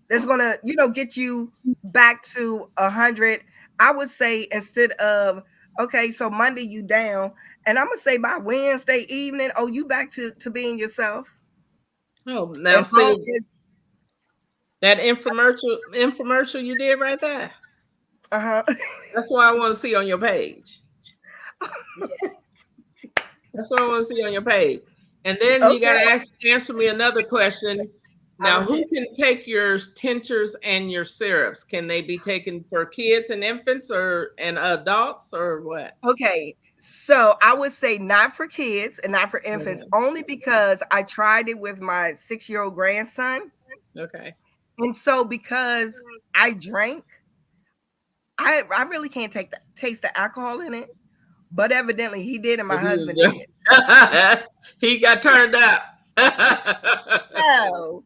That's going to, get you back to 100. I would say, instead of, okay, so Monday you down, and I'm gonna say by Wednesday evening, oh, you back to being yourself. Oh, now As long see as, that infomercial you did right there. uh-huh. That's what I want to see on your page. Yeah. That's what I want to see on your page. And then you got Okay. to answer me another question. I'm Now, gonna say who can take your tinctures and your syrups? Can they be taken for kids and infants or and adults or what? Okay, so I would say not for kids and not for infants, Okay. only because I tried it with my 6-year-old grandson. Okay. And so, because I drank, I really can't taste the alcohol in it. But evidently he did, and my But he husband did. was he got turned up. No.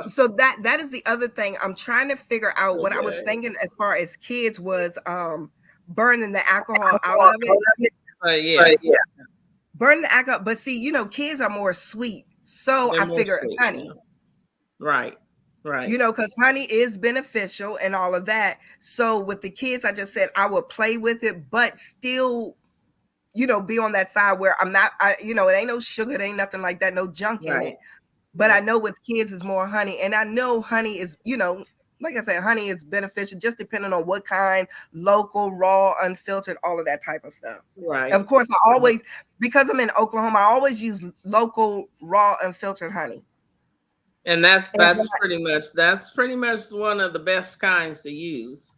So that is the other thing. I'm trying to figure out, what I was Okay. thinking as far as kids was, burning the alcohol out of it. Yeah, Burn the alcohol, but see, kids are more sweet. So they're I more figure sweet honey. now. Right. Right. Because honey is beneficial and all of that. So with the kids, I just said I would play with it, but still, be on that side where I'm not, it ain't no sugar, it ain't nothing like that, no junk in Right. it. But I Right. know with kids is more honey. And I know honey is, like I said, honey is beneficial, just depending on what kind, local, raw, unfiltered, all of that type of stuff. Right. Of course, I always, because I'm in Oklahoma, I always use local, raw, unfiltered honey. And that's And that's pretty much that's pretty much one of the best kinds to use.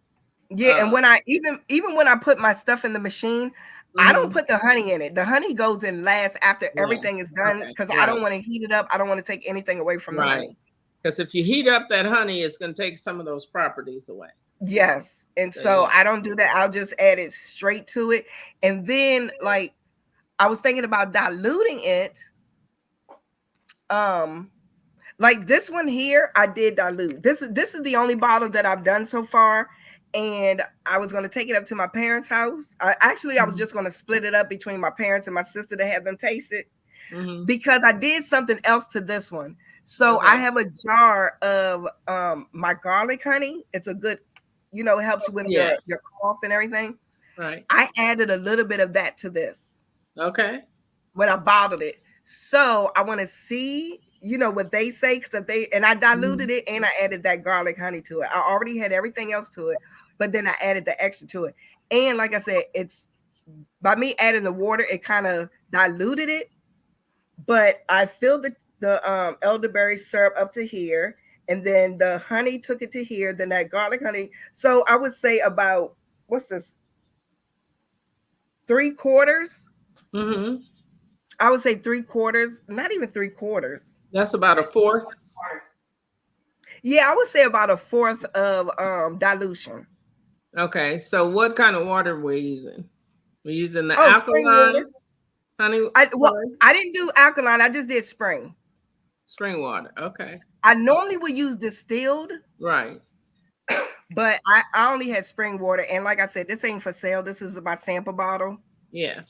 yeah, and Uh, when I even when I put my stuff in the machine, I don't mhm. put the honey in it. The honey goes in last after everything Yes. is done, Okay. because I Right. don't want to heat it up. I don't want to take anything away from the Right. honey. Because if you heat up that honey, it's going to take some of those properties away. Yes. And So so yeah. I don't do that. I'll just add it straight to it. And then, like, I was thinking about diluting it. Um like this one here, I did dilute. This is the only bottle that I've done so far. And I was going to take it up to my parents' house. I was Mhm. just going to split it up between my parents and my sister to have them taste it, Mhm. because I did something else to this one. So I Okay. have a jar of my garlic honey. It's a good, it helps you with Yeah. your cough and everything. Right. I added a little bit of that to this Okay. when I bottled it. So I want to see, what they say, because if they, and I diluted Mhm. it and I added that garlic honey to it. I already had everything else to it, but then I added the extra to it. And like I said, it's by me adding the water, it kind of diluted it, but I filled the elderberry syrup up to here, and then the honey took it to here, then that garlic honey. So I would say about, what's this, 3/4. Mhm. I would say 3/4, not even 3/4. That's about a fourth. Yeah, I would say about a fourth of dilution. Okay. So what kind of water we're using? We're using the Oh, spring water. alkaline honey. Well, Sorry, I didn't do alkaline. I just did spring. spring water. Okay. I normally would use distilled, Right. but I only had spring water. And like I said, this ain't for sale. This is my sample bottle. Yeah.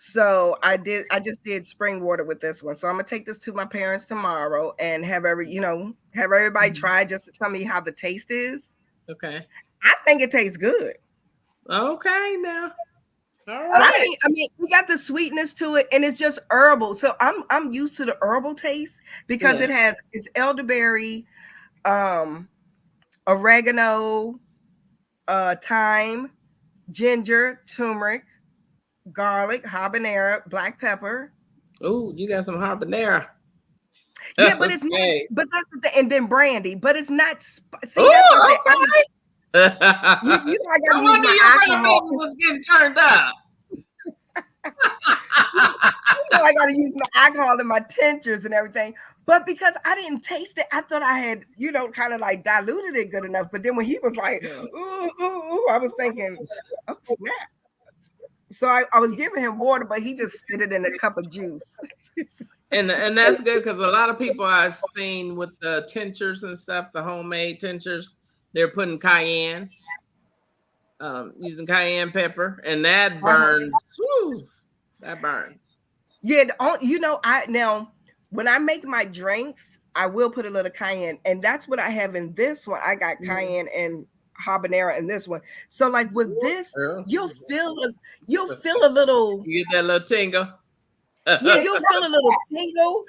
So I just did spring water with this one. So I'm gonna take this to my parents tomorrow and have everybody Mhm. try, just to tell me how the taste is. Okay. I think it tastes good. Okay. Now. All I right. mean, we got the sweetness to it, and it's just herbal. So I'm used to the herbal taste, because Yeah. it's elderberry, um, oregano, thyme, ginger, turmeric, garlic, habanero, black pepper. Oh, you got some habanero. Yeah, but it's not. Okay. But that's the thing, and then brandy. But it's not. See, that's what I said. Oh, okay. I No gotta use wonder my your alcohol. grandbaby was getting turned up. I got to use my alcohol and my tinctures and everything. But because I didn't taste it, I thought I had, kind of like diluted it good enough. But then when he was like, ooh, ooh, ooh, I was thinking, oh, snap. So I was giving him water, but he just spit it in a cup of juice. And that's good because a lot of people I've seen with the tinctures and stuff, the homemade tinctures, they're putting cayenne. using cayenne pepper, and that Uh-huh. burns. Whew, that burns. Yeah, I now when I make my drinks, I will put a little cayenne, and that's what I have in this one. I got Mhm. cayenne and habanero in this one. So like with this, Girl, you'll feel a you'll feel a little you get that little tingle. yeah, It's you'll not feel a little tingle.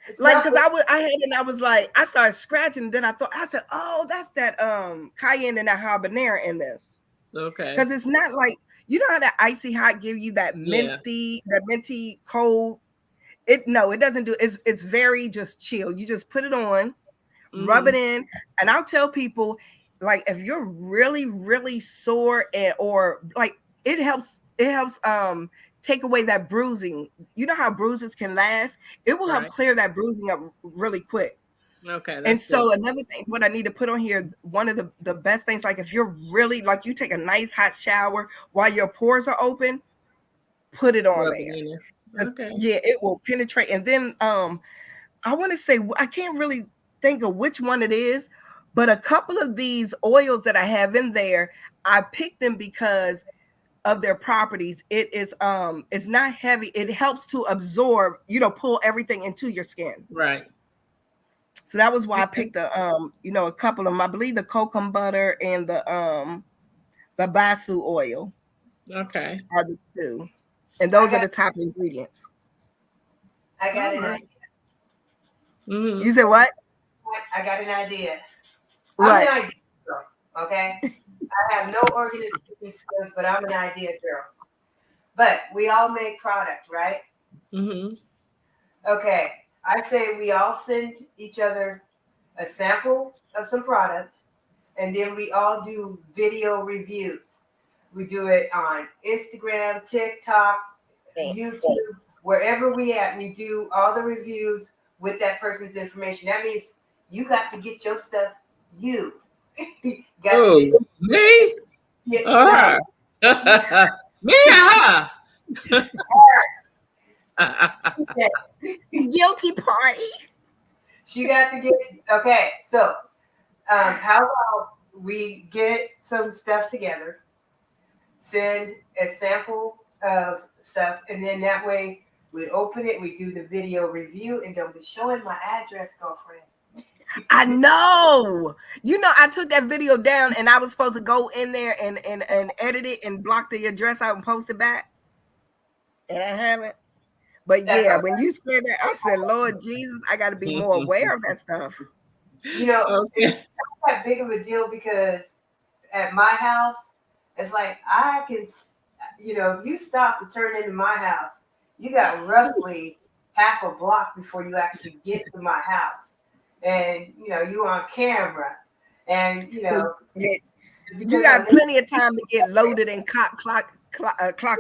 it's Like not because I had and I was like I started scratching, and then I said, oh, that's that cayenne and that habanero in this. Okay. Because it's not like you know how that icy hot give you Yeah. that minty cold. It no, it doesn't do. It's very just chill. You just put it on, rub it Hmm. in, and I'll tell people like if you're really sore and or like it helps take away that bruising. You know how bruises can last. It will help Right. clear that bruising up really quick. Okay, And that's good. so another thing, what I need to put on here, one of the best things, like if you're really like you take a nice hot shower while your pores are open, put it on Rub it there. in there. 'Cause, Okay. yeah, it will penetrate. And then I want to say I can't really think of which one it is, but a couple of these oils that I have in there, I picked them because of their properties. It's not heavy. It helps to absorb, pull everything into your skin. Right. So that was why I Okay. picked a couple of them. I believe the cocoa butter and the basu oil Okay. are the two. And I those are got the top ingredients. I got All an right. idea. You Mm-hmm. said what? I got an idea. I'm an What? idea girl, okay? I have no organization skills, but I'm an idea girl. But we all make product, right? Mm-hmm. Okay. I say we all send each other a sample of some product, and then we all do video reviews. We do it on Instagram, TikTok, YouTube, wherever we at. We do all the reviews with that person's information. That means you got to get your stuff. You got to get Oh, me? All no. right. Me or her? Guilty party. She got to get okay. So how about we get some stuff together, send a sample of stuff, and then that way we open it, we do the video review, and don't be showing my address, girlfriend. I know. I took that video down and I was supposed to go in there and edit it and block the address out and post it back. And I haven't. But That's yeah, all when you said that, I said, Lord Jesus, I got to be more aware of that stuff. right. You know, it's Okay. not that big of a deal because at my house, it's like I can, if you stop to turn into my house, you got roughly half a block before you actually get to my house. And, you on camera. And, So yeah, you because I got live, plenty of time to get loaded and clock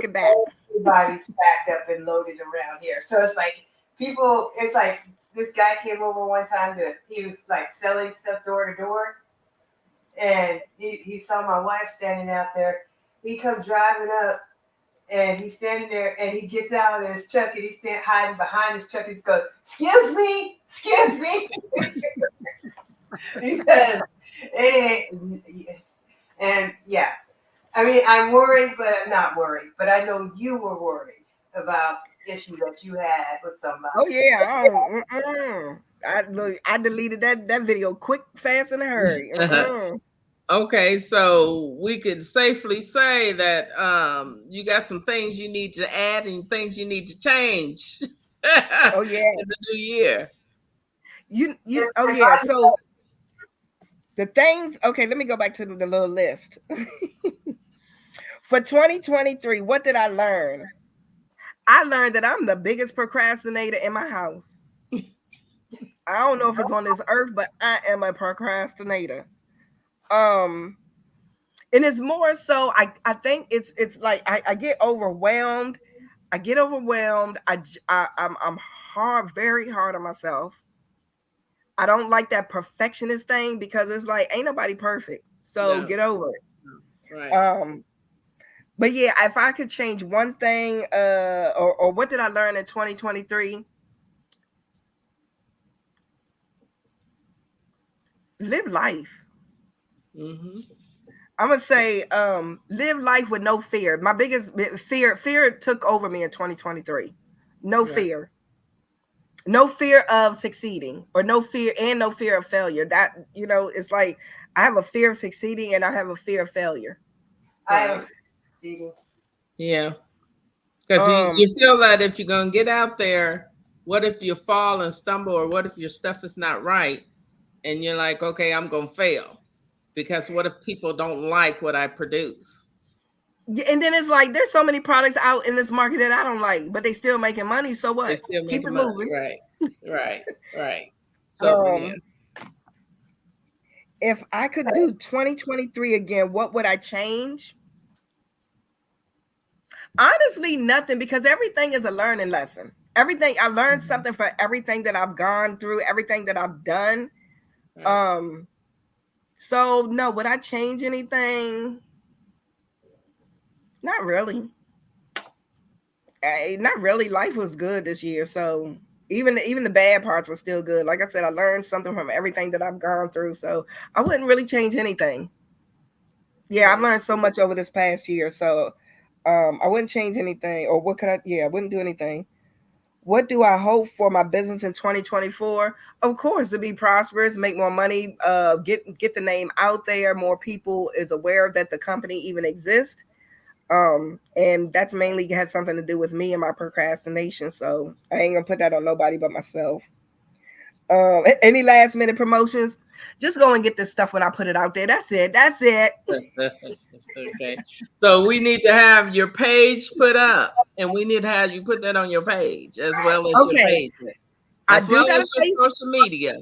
it back. everybody's backed up and loaded around here. So it's like it's like this guy came over one time he was like selling stuff door to door. And he saw my wife standing out there. He come driving up and he's standing there and he gets out of his truck and he's hiding behind his truck. He's goes, excuse me, because it ain't. And yeah, I mean, I'm worried, but I'm not worried. But I know you were worried about issue that you had with Oh somebody. yeah. Oh, I deleted that video quick, fast, in a hurry. Okay, so we could safely say that you got some things you need to add and things you need to change in Oh yeah. the new year. You. If, Oh if yeah. I So the things. Okay, let me go back to the little list for 2023. What did I learn? I learned that I'm the biggest procrastinator in my house. I don't know if it's on this earth, but I am a procrastinator. Um, and it's more so. I think it's like I get overwhelmed. I get overwhelmed. I'm hard, very hard on myself. I don't like that perfectionist thing because it's like ain't nobody perfect. So No, get over it. right. But yeah, if I could change one thing, or what did I learn in 2023? Live life. Mm-hmm. I'm gonna say live life with no fear. My biggest fear took over me in 2023. No Right. fear. No fear of succeeding, or no fear of failure. That, it's like I have a fear of succeeding and I have a fear of failure. I have a Right. fear of succeeding. Yeah. Because Um you feel that if you're going to get out there, what if you fall and stumble, or what if your stuff is not right? And you're like, okay, I'm going to fail. Because what if people don't like what I produce? and then it's like there's so many products out in this market that I don't like, but they still making money. So They're what? still Keep making it money. moving. Right. Right. Right. So, yeah. Um if I could do 2023 again, what would I change? Honestly, nothing, because everything is a learning lesson. Everything I learned Mhm. something for everything that I've gone through, everything that I've done. Right. Um, so no, would I change anything? Not really. Not really. Life was good this year, so even the bad parts were still good. Like I said, I learned something from everything that I've gone through, so I wouldn't really change anything. Yeah, I've Right. learned so much over this past year, so I wouldn't change anything. Or what could I? Yeah, I wouldn't do anything. What do I hope for my business in 2024? Of course, to be prosperous, make more money, get the name out there, more people is aware that the company even exists. And that's mainly has something to do with me and my procrastination. So I ain't gonna put that on nobody but myself. Any last minute promotions? Just go and get this stuff when I put it out there. That's it. That's it. Okay. So we need to have your page put up, and we need to have you put that on your page as well as your Okay. Facebook, I as well do got a as your face. social media.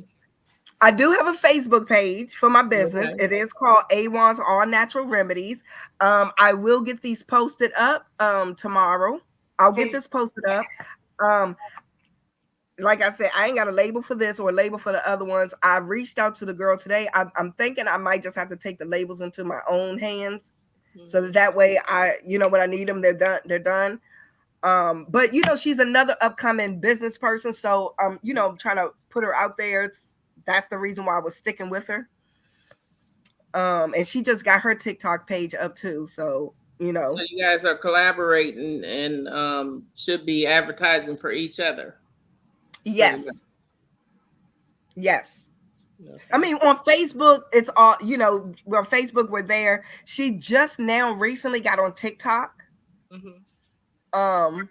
I do have a Facebook page for my business. Okay. It is called Awan's All Natural Remedies. I will get these posted up tomorrow. I'll get Can this posted up. Um, like I said, I ain't got a label for this or a label for the other ones. I reached out to the girl today. I'm thinking I might just have to take the labels into my own hands, so Hmm. that way when I need them, they're done. They're done. But she's another upcoming business person, so I'm trying to put her out there. That's the reason why I was sticking with her. And she just got her TikTok page up too. So, So you guys are collaborating and should be advertising for each other, pretty much. yes, yes. I Okay. mean, on Facebook, it's all, on Facebook, we're there. She just now recently got on TikTok. Hmm. Um,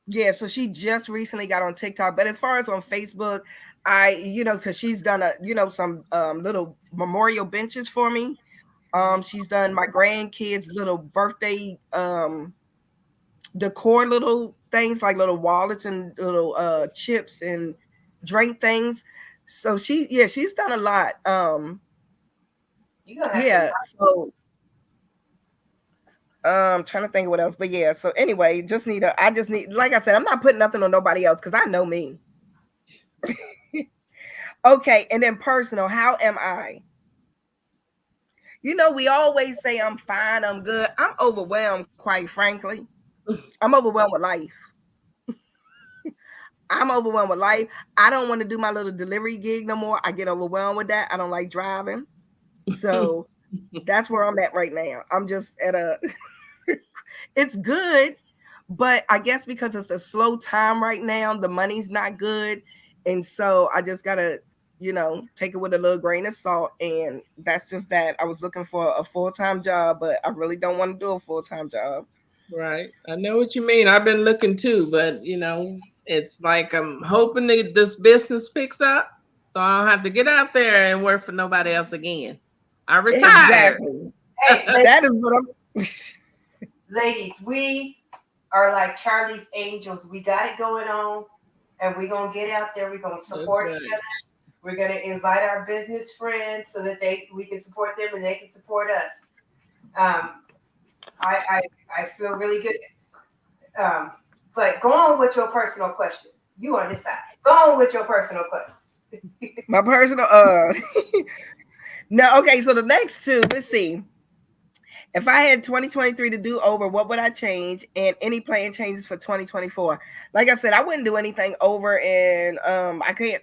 yeah, so she just recently got on TikTok. But as far as on Facebook, because she's done some little memorial benches for me. Hmm. She's done my grandkids' little birthday decor, little things like little wallets and little chips and drink things. So she's done a lot. you're gonna have to Yeah, so trying to think of what else. But yeah, so anyway, I just need, like I said, I'm not putting nothing on nobody else because I know me. Okay, and then personal, how am I? We always say I'm fine, I'm good. I'm overwhelmed, quite frankly. I'm overwhelmed with life. I'm overwhelmed with life. I don't want to do my little delivery gig no more. I get overwhelmed with that. I don't like driving. So that's where I'm at right now. I'm just at a it's good, but I guess because it's a slow time right now, the money's not good. And so I just gotta, take it with a little grain of salt. And that's just that. I was looking for a full-time job, but I really don't want to do a full-time job. Right. I know what you mean. I've been looking too, but it's like I'm hoping that this business picks up so I don't have to get out there and work for nobody else again. I retired. Exactly. Hey, That is what I'm ladies, we are like Charlie's Angels. We got it going on, and we're gonna get out there. We're gonna That's support each right. other. We're gonna invite our business friends so that we can support them and they can support us. Um, I feel really good. Um, but go on with your personal questions. You on this side. Go on with your personal questions. my personal no, okay, so the next two, let's see. If I had 2023 to do over, what would I change? And any plan changes for 2024? Like I said, I wouldn't do anything over, and I can't.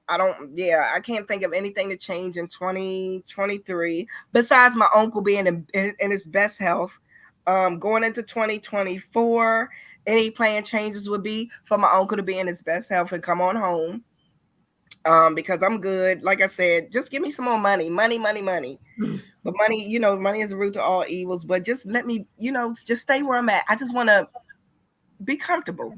I don't, yeah, I can't think of anything to change in 2023 besides my uncle being in his best health. Going into 2024, any plan changes would be for my uncle to be in his best health and come on home. Because I'm good. Like I said, just give me some more money, money, money, money. But money, money is the root to all evils. But just let me, just stay where I'm at. I just want to be comfortable.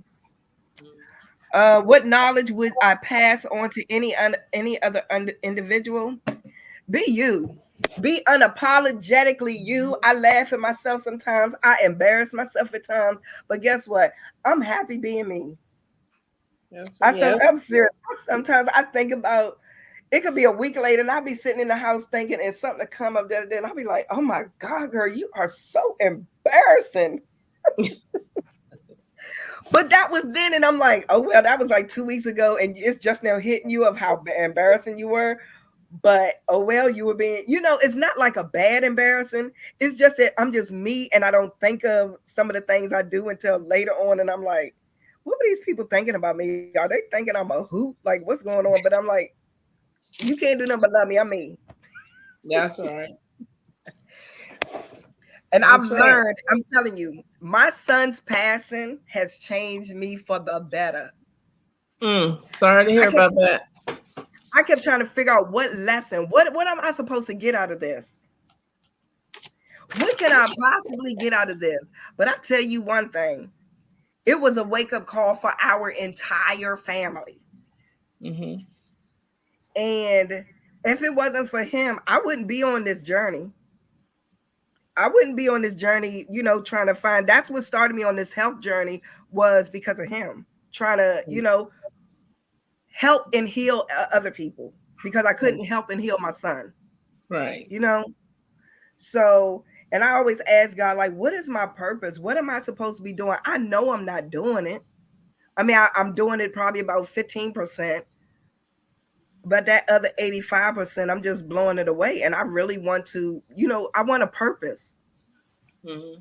What knowledge would I pass on to any other individual? Be you. Be unapologetically you. I laugh at myself sometimes. I embarrass myself at times. But guess what? I'm happy being me. Yes. I'm serious. Sometimes I think about it could be a week later and I'll be sitting in the house thinking and something to come up there, and I'll be like, oh my God, girl, you are so embarrassing. But that was then, and I'm like, oh well, that was like 2 weeks ago, and it's just now hitting you of how embarrassing you were. But oh well, you were being, it's not like a bad embarrassing. It's just that I'm just me, and I don't think of some of the things I do until later on, and I'm like, what are these people thinking about me? Are they thinking I'm a hoot? Like, what's going on? But I'm like, you can't do nothing but love me. I'm me. That's right. And I've That's right. learned, I'm telling you, my son's passing has changed me for the better. Sorry to I hear kept about that. I kept trying to figure out what lesson, what am I supposed to get out of this? What can I possibly get out of this? But I tell you one thing, it was a wake-up call for our entire family. Hmm. And if it wasn't for him, I wouldn't be on this journey. I wouldn't be on this journey, trying to find, that's what started me on this health journey was because of him. Trying to, help and heal other people because I couldn't help and heal my son, Right. you know? So, and I always ask God, like, what is my purpose? What am I supposed to be doing? I know I'm not doing it. I mean, I'm doing it probably about 15%, but that other 85%, I'm just blowing it away. And I really want to, I want a purpose. Hmm.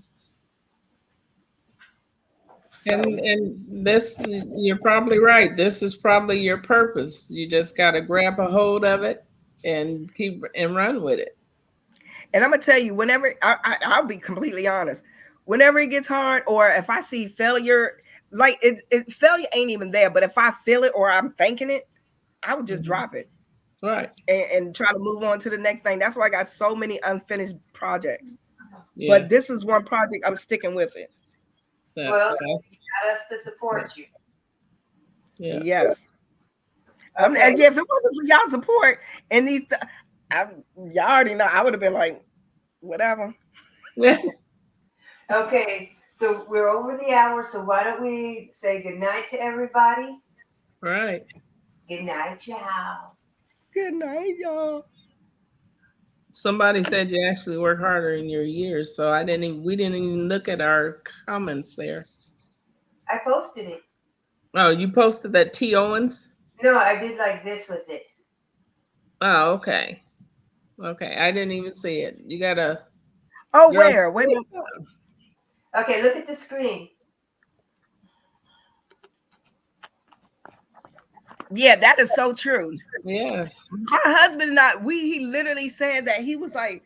So, And this, you're probably right. This is probably your purpose. You just got to grab a hold of it and keep and run with it. and I'm gonna tell you, whenever I'll be completely honest, whenever it gets hard, or if I see failure, like failure ain't even there, but if I feel it or I'm thinking it, I would just Hmm. drop it Right. and try to move on to the next thing. That's why I got so many unfinished projects. Yeah. But this is one project I'm sticking with it. Well, That's you got us to yeah. support you. Yeah. Yes. Okay. And yeah, if it wasn't for y'all support and I, y'all already know, I would have been like, whatever. Okay. So we're over the hour. So why don't we say good night to everybody? Right. Good night, y'all. Good night, y'all. Somebody said you actually work harder in your years, so I didn't even, we didn't even look at our comments there. I posted it. Oh, you posted that T Owens? No, I did like this with it. Oh, okay. Okay. I didn't even see it. You gotta Oh, girl where? Wait a say minute. something. Okay, look at the screen. Yeah, that is so true. Yes. My husband and I, he literally said that he was like,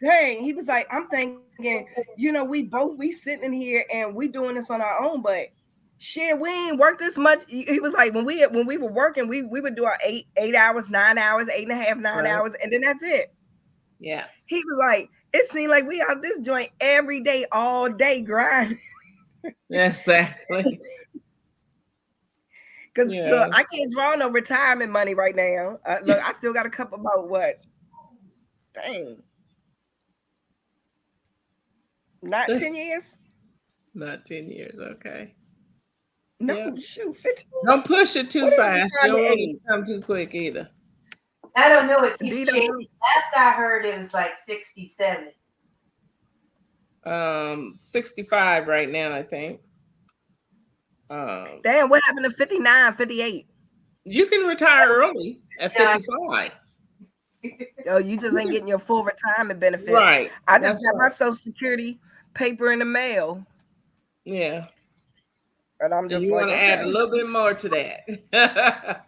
dang, he was like, I'm thinking, we sitting in here and we doing this on our own, but shit, we ain't work this much. He was like, when we were working, we would do our 8 hours, 9 hours, 8.5, nine Right. hours, and then that's it. Yeah. He was like, it seemed like we have this joint every day, all day grinding. Exactly. Cause look, I Yes. can't draw no retirement money right now. Look, I still got a couple about what? Dang, not 10 years. Not 10 years. Okay. No, Yeah. shoot, 15. Don't push it too What is fast. You retirement don't want it age? to come too quick either. I don't know. It keeps D don't changing. know. Last I heard, it was like 67. 65 right now, I think. Um, Damn, what happened to 59, 58? you can retire early at Yeah. 55. Oh, you just ain't getting your full retirement benefits. Right. I just That's got my right. Social Security paper in the mail, Yeah. and I'm And just you want like, to add a okay. little bit more to that.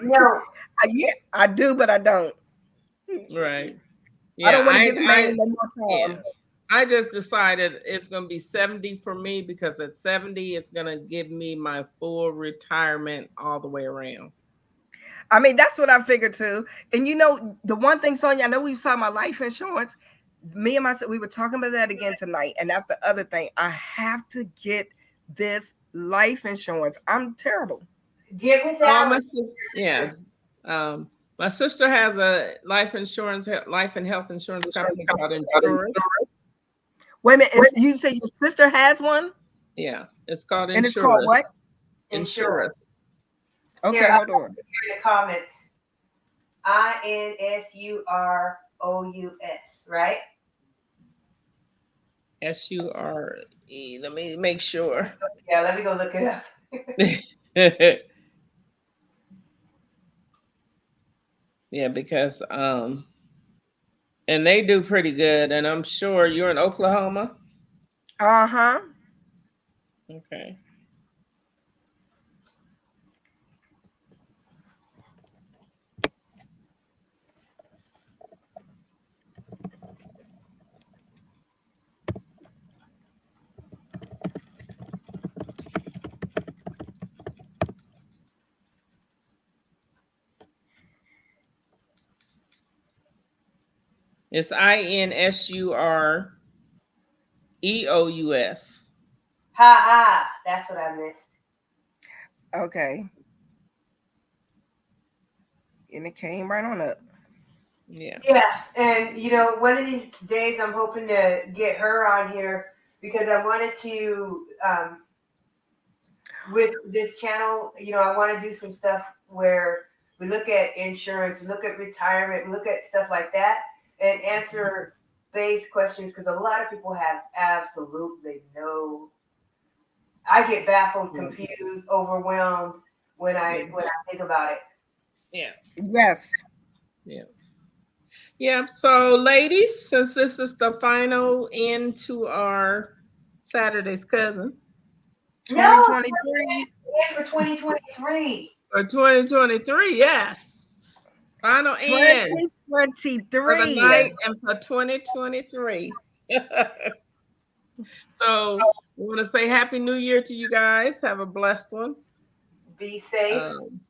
No, Yeah, I do, but I don't. Right. I Yeah, don't want to get married I no more yeah. time. I just decided it's gonna be 70 for me because at 70 it's gonna give me my full retirement all the way around. I mean, that's what I figured too. And the one thing, Sonya, I know we was talking about life insurance. Me and myself, we were talking about that again tonight. And that's the other thing. I have to get this life insurance. I'm terrible. get with Oh, Alan. yeah. Um, my sister has a life and health insurance company called Insurance. Wait a minute. You say your sister has one? Yeah, it's called And it's called what? Insurance. Insurance. Insurance. Okay, Here, I'll hold on. put here in the comments. Insurous, right? SURE. Let me make sure. Yeah, let me go look it up. Yeah, because and they do pretty good. And I'm sure you're in Oklahoma. Uh-huh. Okay. It's INSUREOUS. Ha ha. That's what I missed. Okay. And it came right on up. Yeah. Yeah, and one of these days I'm hoping to get her on here because I wanted to, with this channel, I want to do some stuff where we look at insurance, we look at retirement, we look at stuff like that, and answer base questions because a lot of people have absolutely no. I get baffled, Yeah. confused, overwhelmed when I Yeah. when I think about it. Yeah. Yes. Yeah. Yeah. So, ladies, since this is the final end to our Saturday's cousin No, 2023. for 2023. for 2023, yes, final end for the 2023. night and for 2023. So, we want to say Happy New Year to you guys. Have a blessed one. Be safe. Um,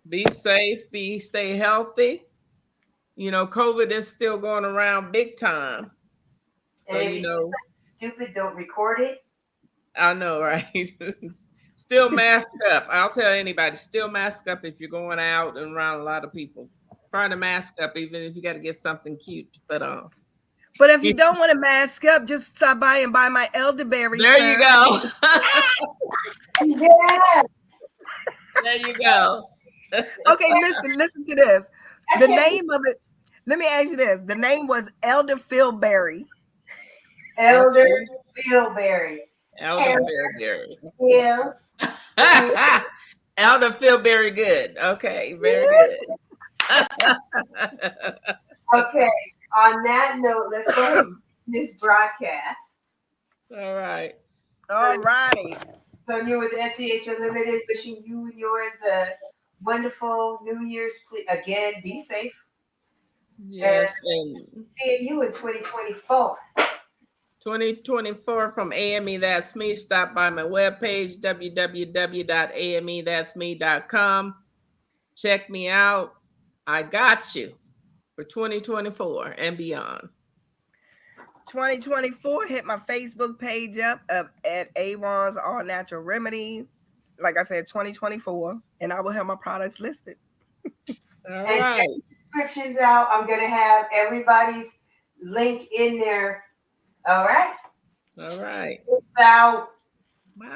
be safe. Stay healthy. COVID is still going around big time. So, And if you do something stupid, don't record it. I know, right? Still mask up. I'll tell anybody, still mask up if you're going out and around a lot of people. Try to mask up, even if you got to get something cute to put on. But if you don't want to mask up, just stop by and buy my elderberry, There sir. you go. Yeah. There you go. Okay, listen to this. I The can't name of it, let me ask you this. The name was Elder Philberry. Elder Okay. Philberry. Elder Elder Philberry. Phil. Elder feel very good. Okay, very good. Okay. On that note, let's go ahead and end this broadcast. All right. All right. Sonia with SEH Unlimited, wishing you and yours a wonderful New Year's. Again, be safe. Yes, and Seeing you in 2024. 2024 from AME That's Me. Stop by my webpage, www.amethat'sme.com. Check me out. I got you for 2024 and beyond. 2024, hit my Facebook page up at Avon's All Natural Remedies. Like I said, 2024, and I will have my products listed. All And check right. the descriptions out. I'm going to have everybody's link in there. All right. All right. Peace out. Bye.